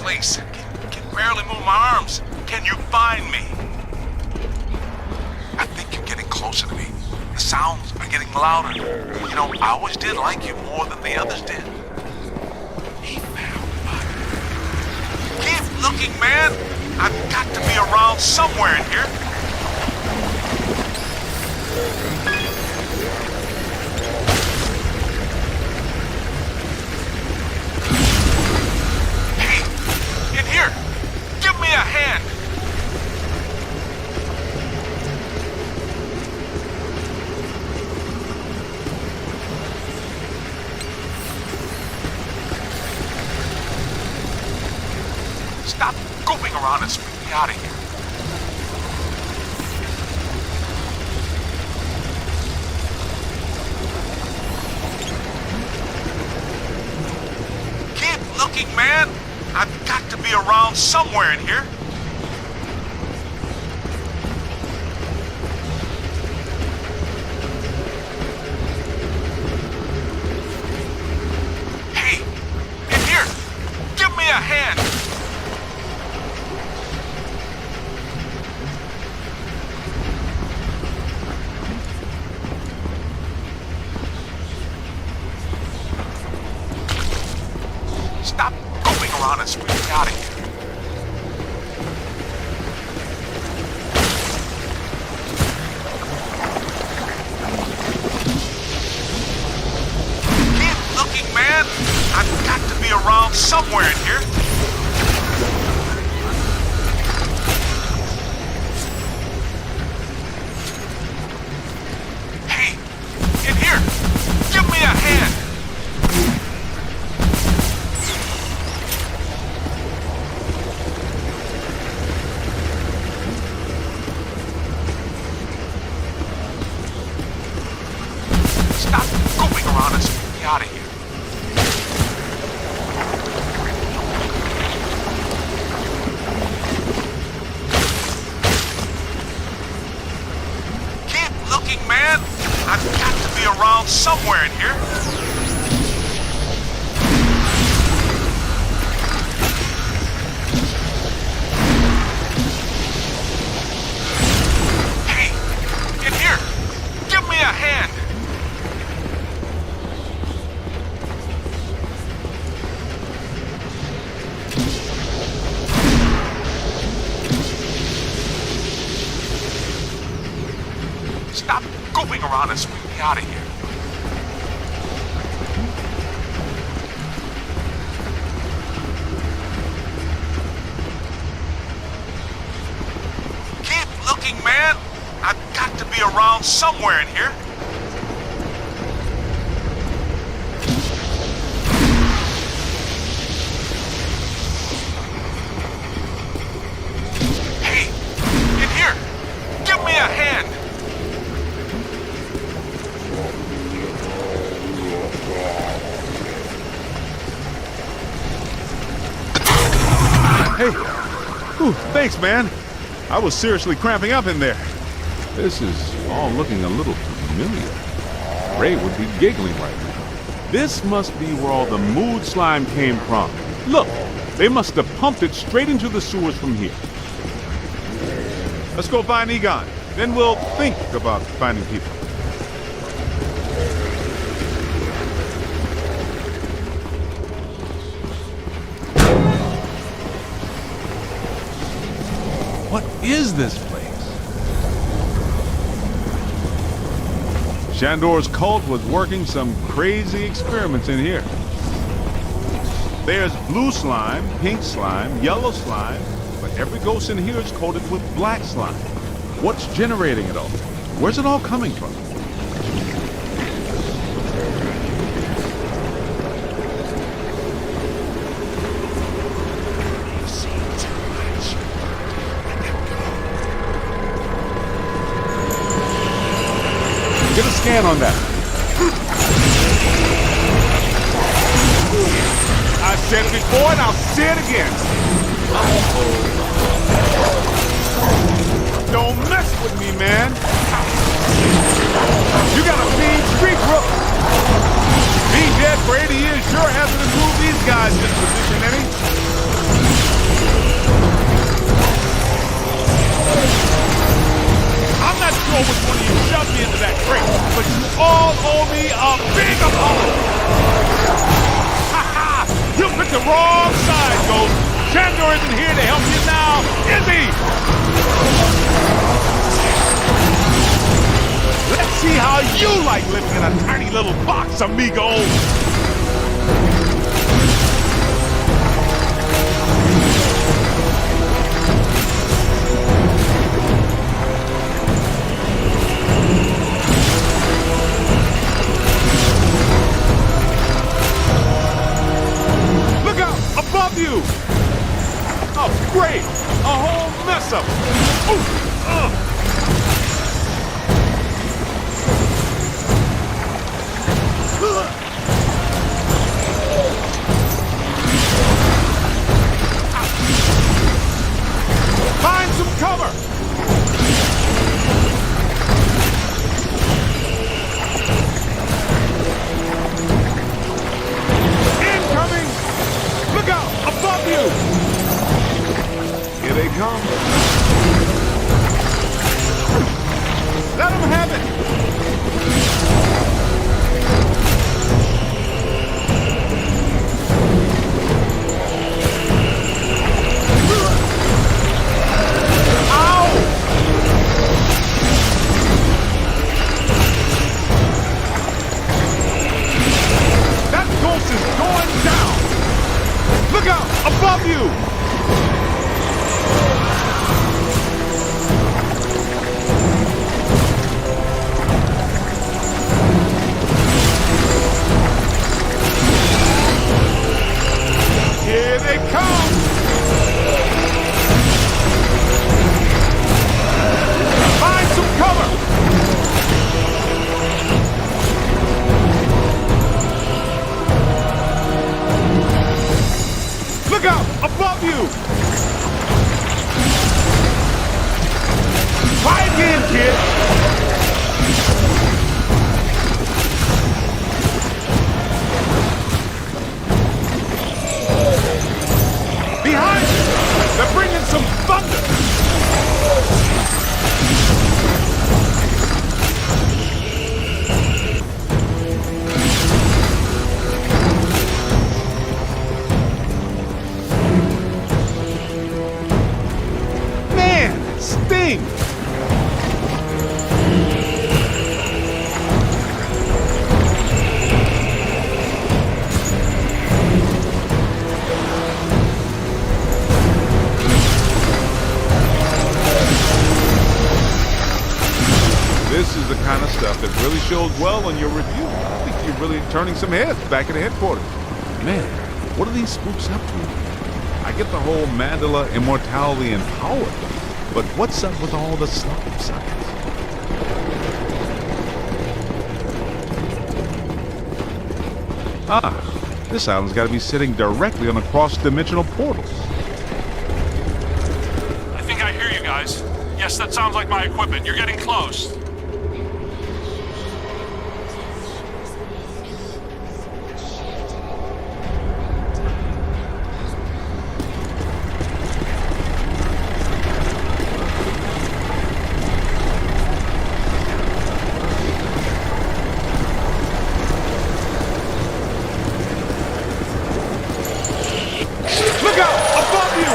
Speaker 8: place. Can barely move my arms. Can you find me? I think you're getting closer to me. The sounds are getting louder. You know, I always did like you more than the others did. He found me. Keep looking, man. I've got to be around somewhere in here. Hey, in here. Give me a hand. Stop goofing around and spit me out of here. Keep looking, man. I've got to be around somewhere in here. Hey, in here. Give me a hand. Stop goofing around and spit me out of here. Keep looking, man. I've got to be around somewhere in here. Hey, in here. Give me a hand. Stop goofing around and spit me out of here. Keep looking, man. I've got to be around somewhere in here. Hey, in here. Give me a hand. Stop goofing around and spit me out of here. Keep looking, man. I've got to be around somewhere in here. Hey, in here. Give me a hand.
Speaker 4: Hey! Ooh, thanks, man. I was seriously cramping up in there. This is all looking a little familiar. Ray would be giggling right now. This must be where all the mood slime came from. Look, they must have pumped it straight into the sewers from here. Let's go find Egon. Then we'll think about finding people. What is this place? Shandor's cult was working some crazy experiments in here. There's blue slime, pink slime, yellow slime, but every ghost in here is coated with black slime. What's generating it all? Where's it all coming from? Get a scan on that. I said it before and I'll say it again. Don't mess with me, man. You got a mean street crook. Being dead for 80 years sure hasn't improved these guys' disposition any.
Speaker 8: me a big apology. Ha ha! You picked the wrong side, Ghost. Shandor isn't here to help you now, is he? Let's see how you like living in a tiny little box, amigo. Look out! Above you! Oh, great! A whole mess of them! Find some cover! Incoming! Look out! Above you! Here they come. Let them have it! Ow! That ghost is going down! Look out! Above you! Here they come! Find some cover! Look out! Above you! Try again, kid! Behind you! They're bringing some thunder! Man, it stings! This is the kind of stuff that really shows well on your review. I think you're really turning some heads back at the headquarters. Man, what are these spooks up to? I get the whole mandala, immortality, and power. But what's up with all the slop science? Ah, this island's got to be sitting directly on the cross-dimensional portals.
Speaker 5: I think I hear you guys. Yes, that sounds like my equipment. You're getting close.
Speaker 8: Look out! Above you!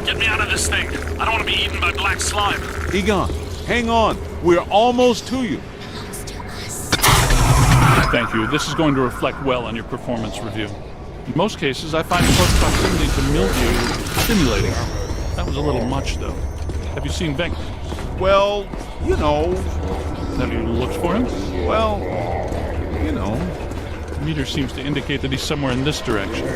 Speaker 5: Get me out of this thing. I don't want to be eaten by black slime.
Speaker 8: Egon, hang on. We're almost to you.
Speaker 5: Thank you. This is going to reflect well on your performance review. In most cases, I find close proximity to mildew stimulating. That was a little much, though. Have you seen Venk?
Speaker 8: Well, you know.
Speaker 5: Have you looked for him?
Speaker 8: Well, you know.
Speaker 5: The meter seems to indicate that he's somewhere in this direction.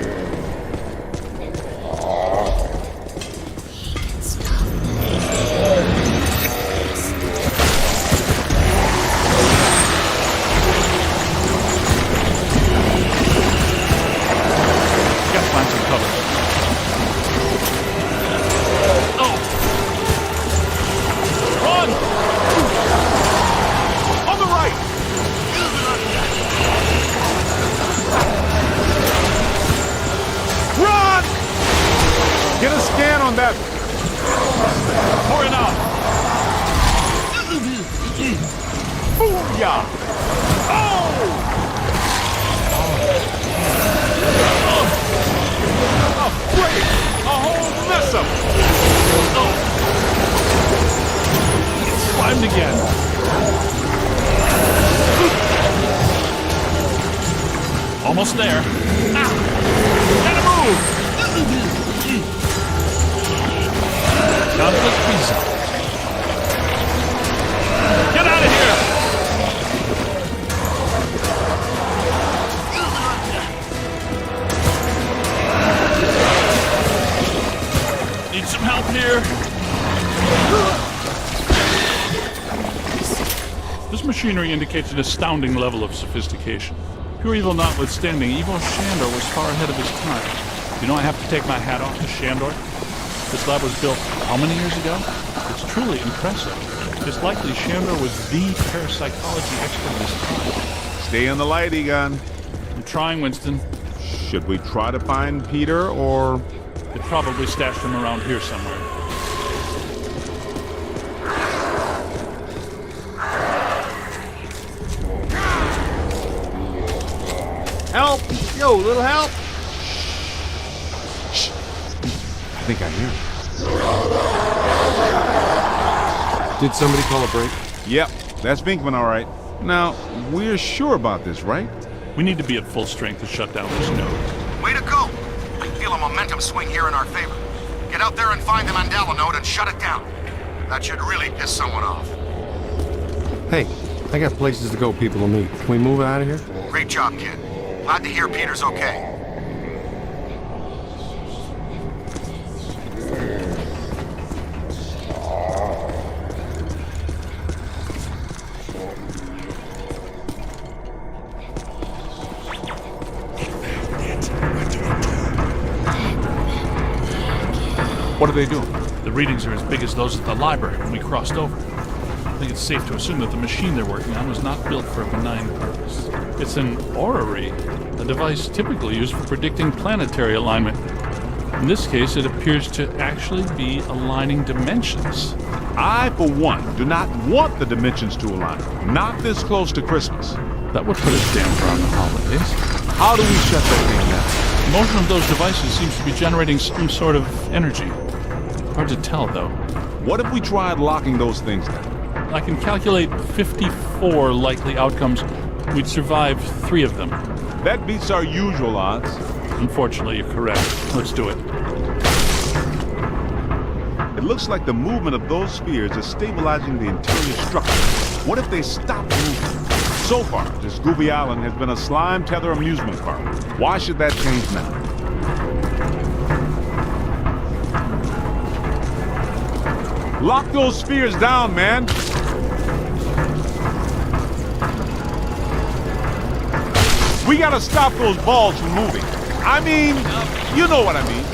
Speaker 5: Gotta find some cover. Oh! Run!
Speaker 8: On the right!
Speaker 5: Pour it out!
Speaker 4: Booyah! Oh! Great! A whole mess up!
Speaker 5: It's slimed again. Almost there. Ah! Gotta move! Conflict resolved. Get out of here! Need some help here. This machinery indicates an astounding level of sophistication. Pure evil notwithstanding, evil Shandor was far ahead of his time. You know, I have to take my hat off to Shandor. This lab was built how many years ago? It's truly impressive. It's likely Shandor was the parapsychology expert of his time.
Speaker 4: Stay in the light, Egon.
Speaker 5: I'm trying, Winston.
Speaker 4: Should we try to find Peter, or...
Speaker 5: They probably stashed him around here somewhere.
Speaker 2: Help! Yo, little help!
Speaker 4: Shh. I think I hear it.
Speaker 2: Did somebody call a break?
Speaker 4: Yep, that's Binkman, all right. Now, we're sure about this, right?
Speaker 5: We need to be at full strength to shut down this node.
Speaker 3: Way to go! I feel a momentum swing here in our favor. Get out there and find the Mandela node and shut it down. That should really piss someone off.
Speaker 2: Hey, I got places to go, people to meet. Can we move out of here?
Speaker 3: Great job, kid. Glad to hear Peter's okay.
Speaker 4: What are they doing?
Speaker 5: The readings are as big as those at the library when we crossed over. I think it's safe to assume that the machine they're working on was not built for a benign purpose. It's an orrery, a device typically used for predicting planetary alignment. In this case, it appears to actually be aligning dimensions.
Speaker 4: I, for one, do not want the dimensions to align. Not this close to Christmas.
Speaker 5: That would put a damper on the holidays.
Speaker 4: How do we shut that thing down?
Speaker 5: The motion of those devices seems to be generating some sort of energy. Hard to tell, though.
Speaker 4: What if we tried locking those things down?
Speaker 5: I can calculate 54 likely outcomes. We'd survive 3 of them.
Speaker 4: That beats our usual odds.
Speaker 5: Unfortunately, you're correct. Let's do it.
Speaker 4: It looks like the movement of those spheres is stabilizing the interior structure. What if they stop moving? So far, this Gooby Island has been a slime tether amusement park. Why should that change now? Lock those spheres down, man! We gotta stop those balls from moving. I mean, you know what I mean.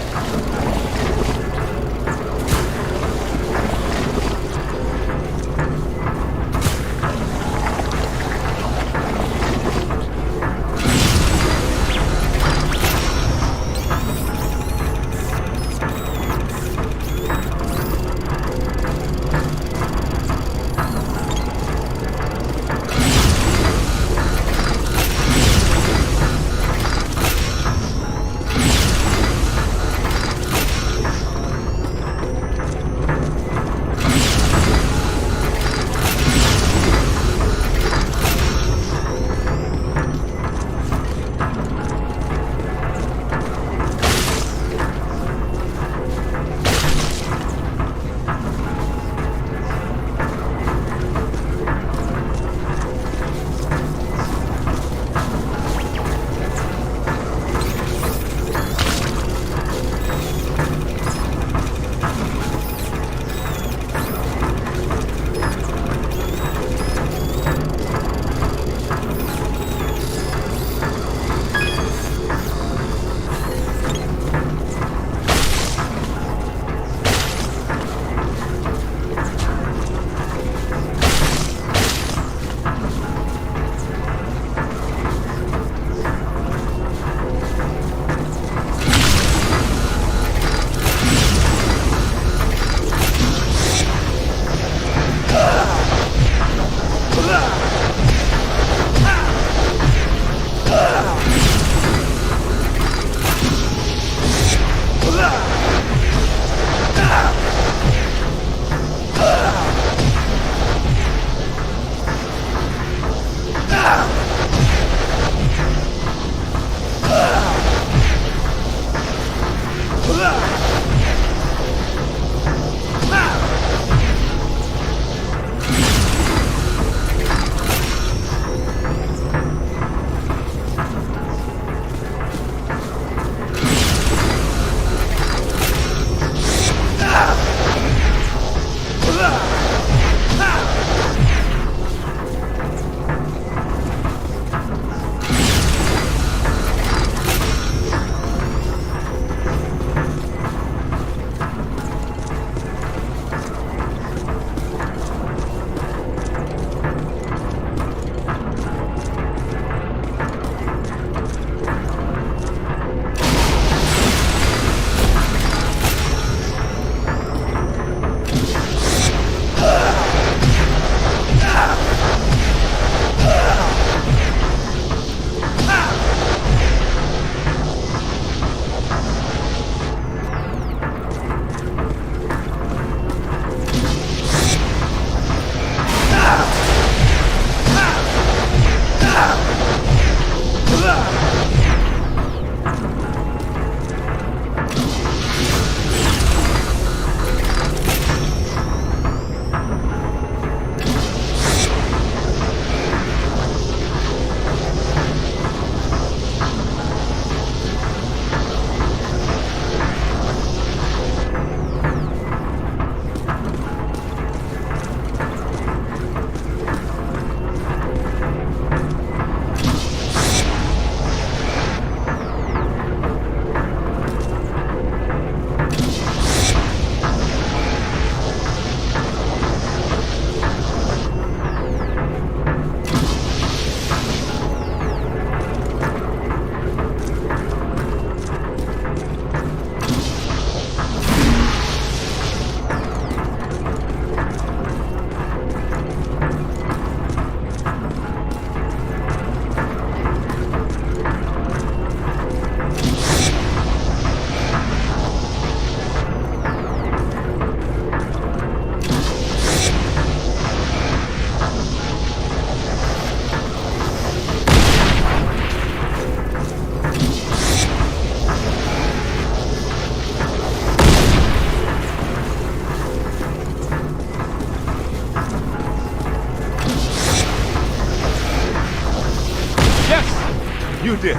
Speaker 4: You did.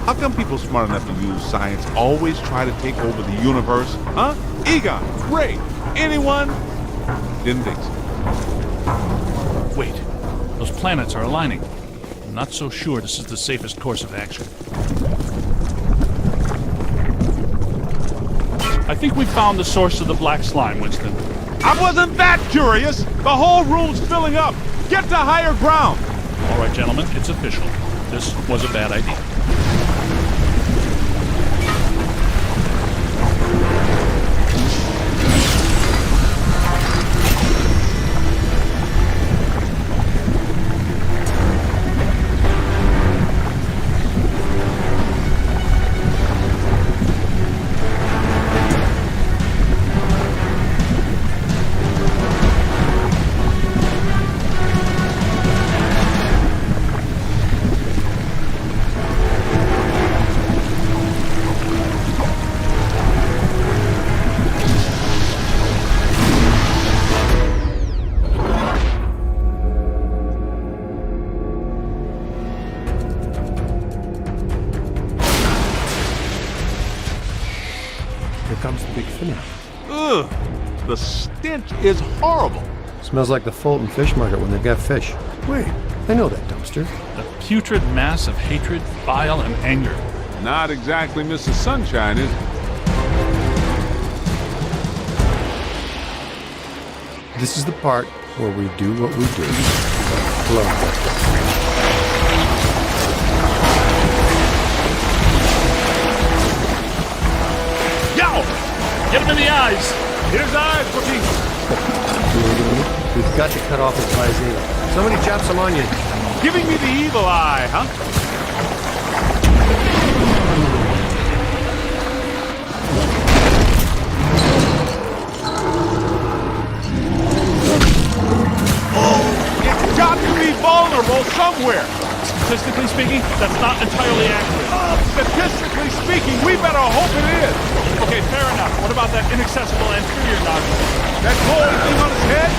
Speaker 4: How come people smart enough to use science always try to take over the universe? Huh? Egon, Ray, anyone? Didn't think so.
Speaker 5: Wait, those planets are aligning. I'm not so sure this is the safest course of action. I think we found the source of the black slime, Winston.
Speaker 4: I wasn't that curious. The whole room's filling up. Get to higher ground.
Speaker 5: All right, gentlemen, it's official. This was a bad idea.
Speaker 4: Ugh, the stench is horrible.
Speaker 2: Smells like the Fulton Fish Market when they've got fish. Wait, I know that dumpster.
Speaker 5: A putrid mass of hatred, bile, and anger.
Speaker 4: Not exactly Mrs. Sunshine, is it?
Speaker 2: This is the part where we do what we do. Hello.
Speaker 5: Get him in the eyes!
Speaker 4: Here's eyes, rookie!
Speaker 2: We've got to cut off his visine. Somebody chop some onion.
Speaker 4: Giving me the evil eye, huh? It's got to be vulnerable somewhere!
Speaker 5: Statistically speaking, that's not entirely accurate.
Speaker 4: Statistically speaking, we better hope it is!
Speaker 5: Okay, fair enough. What about that inaccessible anterior nodule?
Speaker 4: That glowing thing on his head?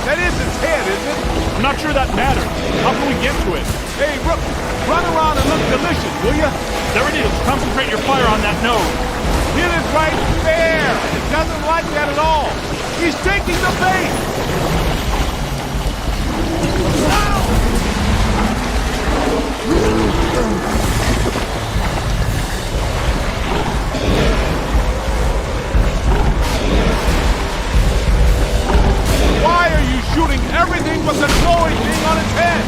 Speaker 4: That is his head, isn't it?
Speaker 5: I'm not sure that matters. How can we get to it?
Speaker 4: Hey, Rook, run around and look delicious, will ya?
Speaker 5: There it is. Concentrate your fire on that node.
Speaker 4: Hit it right there! It doesn't like that at all! He's taking the bait! Why are you shooting everything but the glowing thing on its head?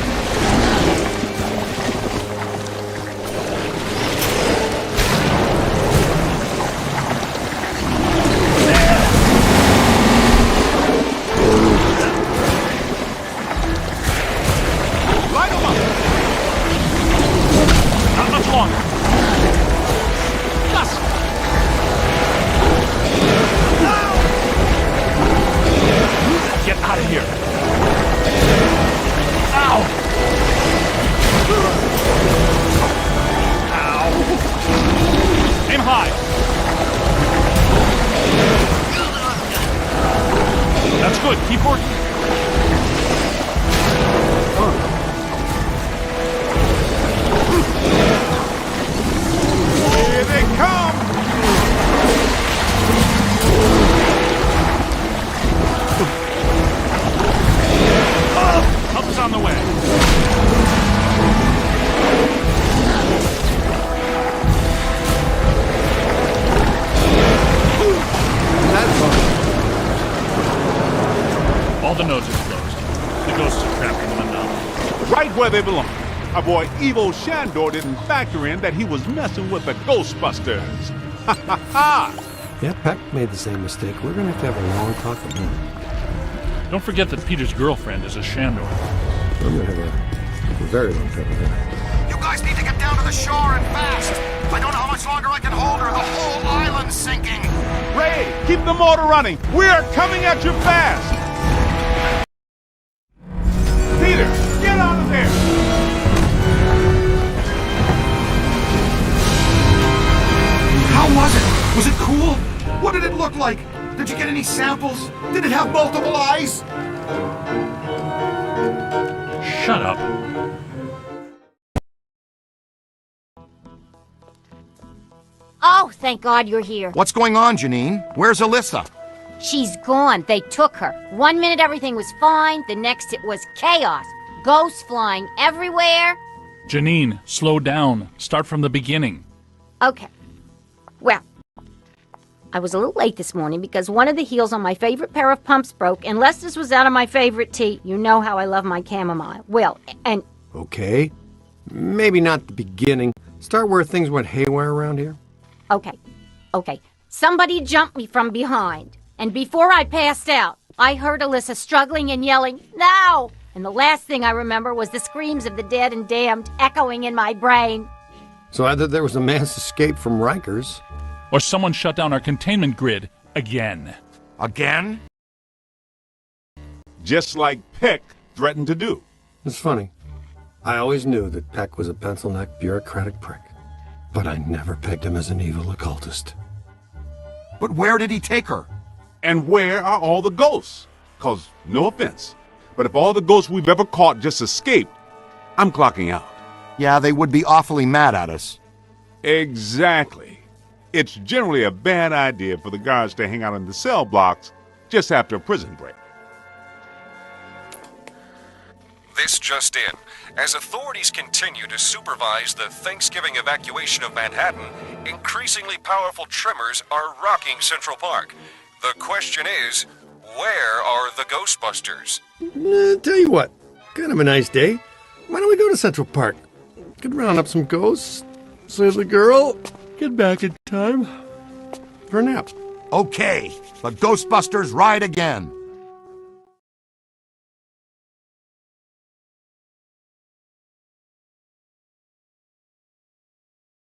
Speaker 4: Light 'em up!
Speaker 5: Not much longer.
Speaker 4: Yes!
Speaker 5: Get out of here. Ow! Ow! Aim high. That's good. Keep working.
Speaker 4: Here they come!
Speaker 5: Help is on the way. All the nodes are closed. The ghosts are trapped in the anomaly.
Speaker 4: Right where they belong. Our boy Evo Shandor didn't factor in that he was messing with the Ghostbusters. Ha ha ha!
Speaker 2: Yeah, Peck made the same mistake. We're going to have a long talk about it.
Speaker 5: Don't forget that Peter's girlfriend is a Shandor.
Speaker 2: I'm going to have a very long talk about it.
Speaker 3: You guys need to get down to the shore and fast. I don't know how much longer I can hold her. The whole island's sinking.
Speaker 4: Ray, keep the motor running. We are coming at you fast. Peter, get out of there.
Speaker 3: How was it? Was it cool? What did it look like? Did you get any samples? Did it have multiple eyes?
Speaker 5: Shut up.
Speaker 11: Oh, thank God you're here.
Speaker 3: What's going on, Janine? Where's Alyssa?
Speaker 11: She's gone. They took her. 1 minute everything was fine, the next it was chaos. Ghosts flying everywhere.
Speaker 5: Janine, slow down. Start from the beginning.
Speaker 11: Okay. Well, I was a little late this morning because one of the heels on my favorite pair of pumps broke, and Lester's was out of my favorite tea. You know how I love my chamomile. Well, and...
Speaker 2: Okay. Maybe not the beginning. Start where things went haywire around here.
Speaker 11: Okay. Somebody jumped me from behind. And before I passed out, I heard Alyssa struggling and yelling, "No!" And the last thing I remember was the screams of the dead and damned echoing in my brain.
Speaker 2: So either there was a mass escape from Rikers,
Speaker 5: Or someone shut down our containment grid again.
Speaker 3: Again?
Speaker 4: Just like Peck threatened to do.
Speaker 2: It's funny. I always knew that Peck was a pencil-necked, bureaucratic prick. But I never pegged him as an evil occultist.
Speaker 3: But where did he take her?
Speaker 4: And where are all the ghosts? 'Cause, no offense, but if all the ghosts we've ever caught just escaped, I'm clocking out.
Speaker 3: Yeah, they would be awfully mad at us.
Speaker 4: Exactly. It's generally a bad idea for the guards to hang out in the cell blocks just after a prison break.
Speaker 12: This just in. As authorities continue to supervise the Thanksgiving evacuation of Manhattan, increasingly powerful tremors are rocking Central Park. The question is, where are the Ghostbusters?
Speaker 2: Tell you what, kind of a nice day. Why don't we go to Central Park? Could round up some ghosts, save the girl, get back in time for a nap.
Speaker 3: Okay, the Ghostbusters ride again.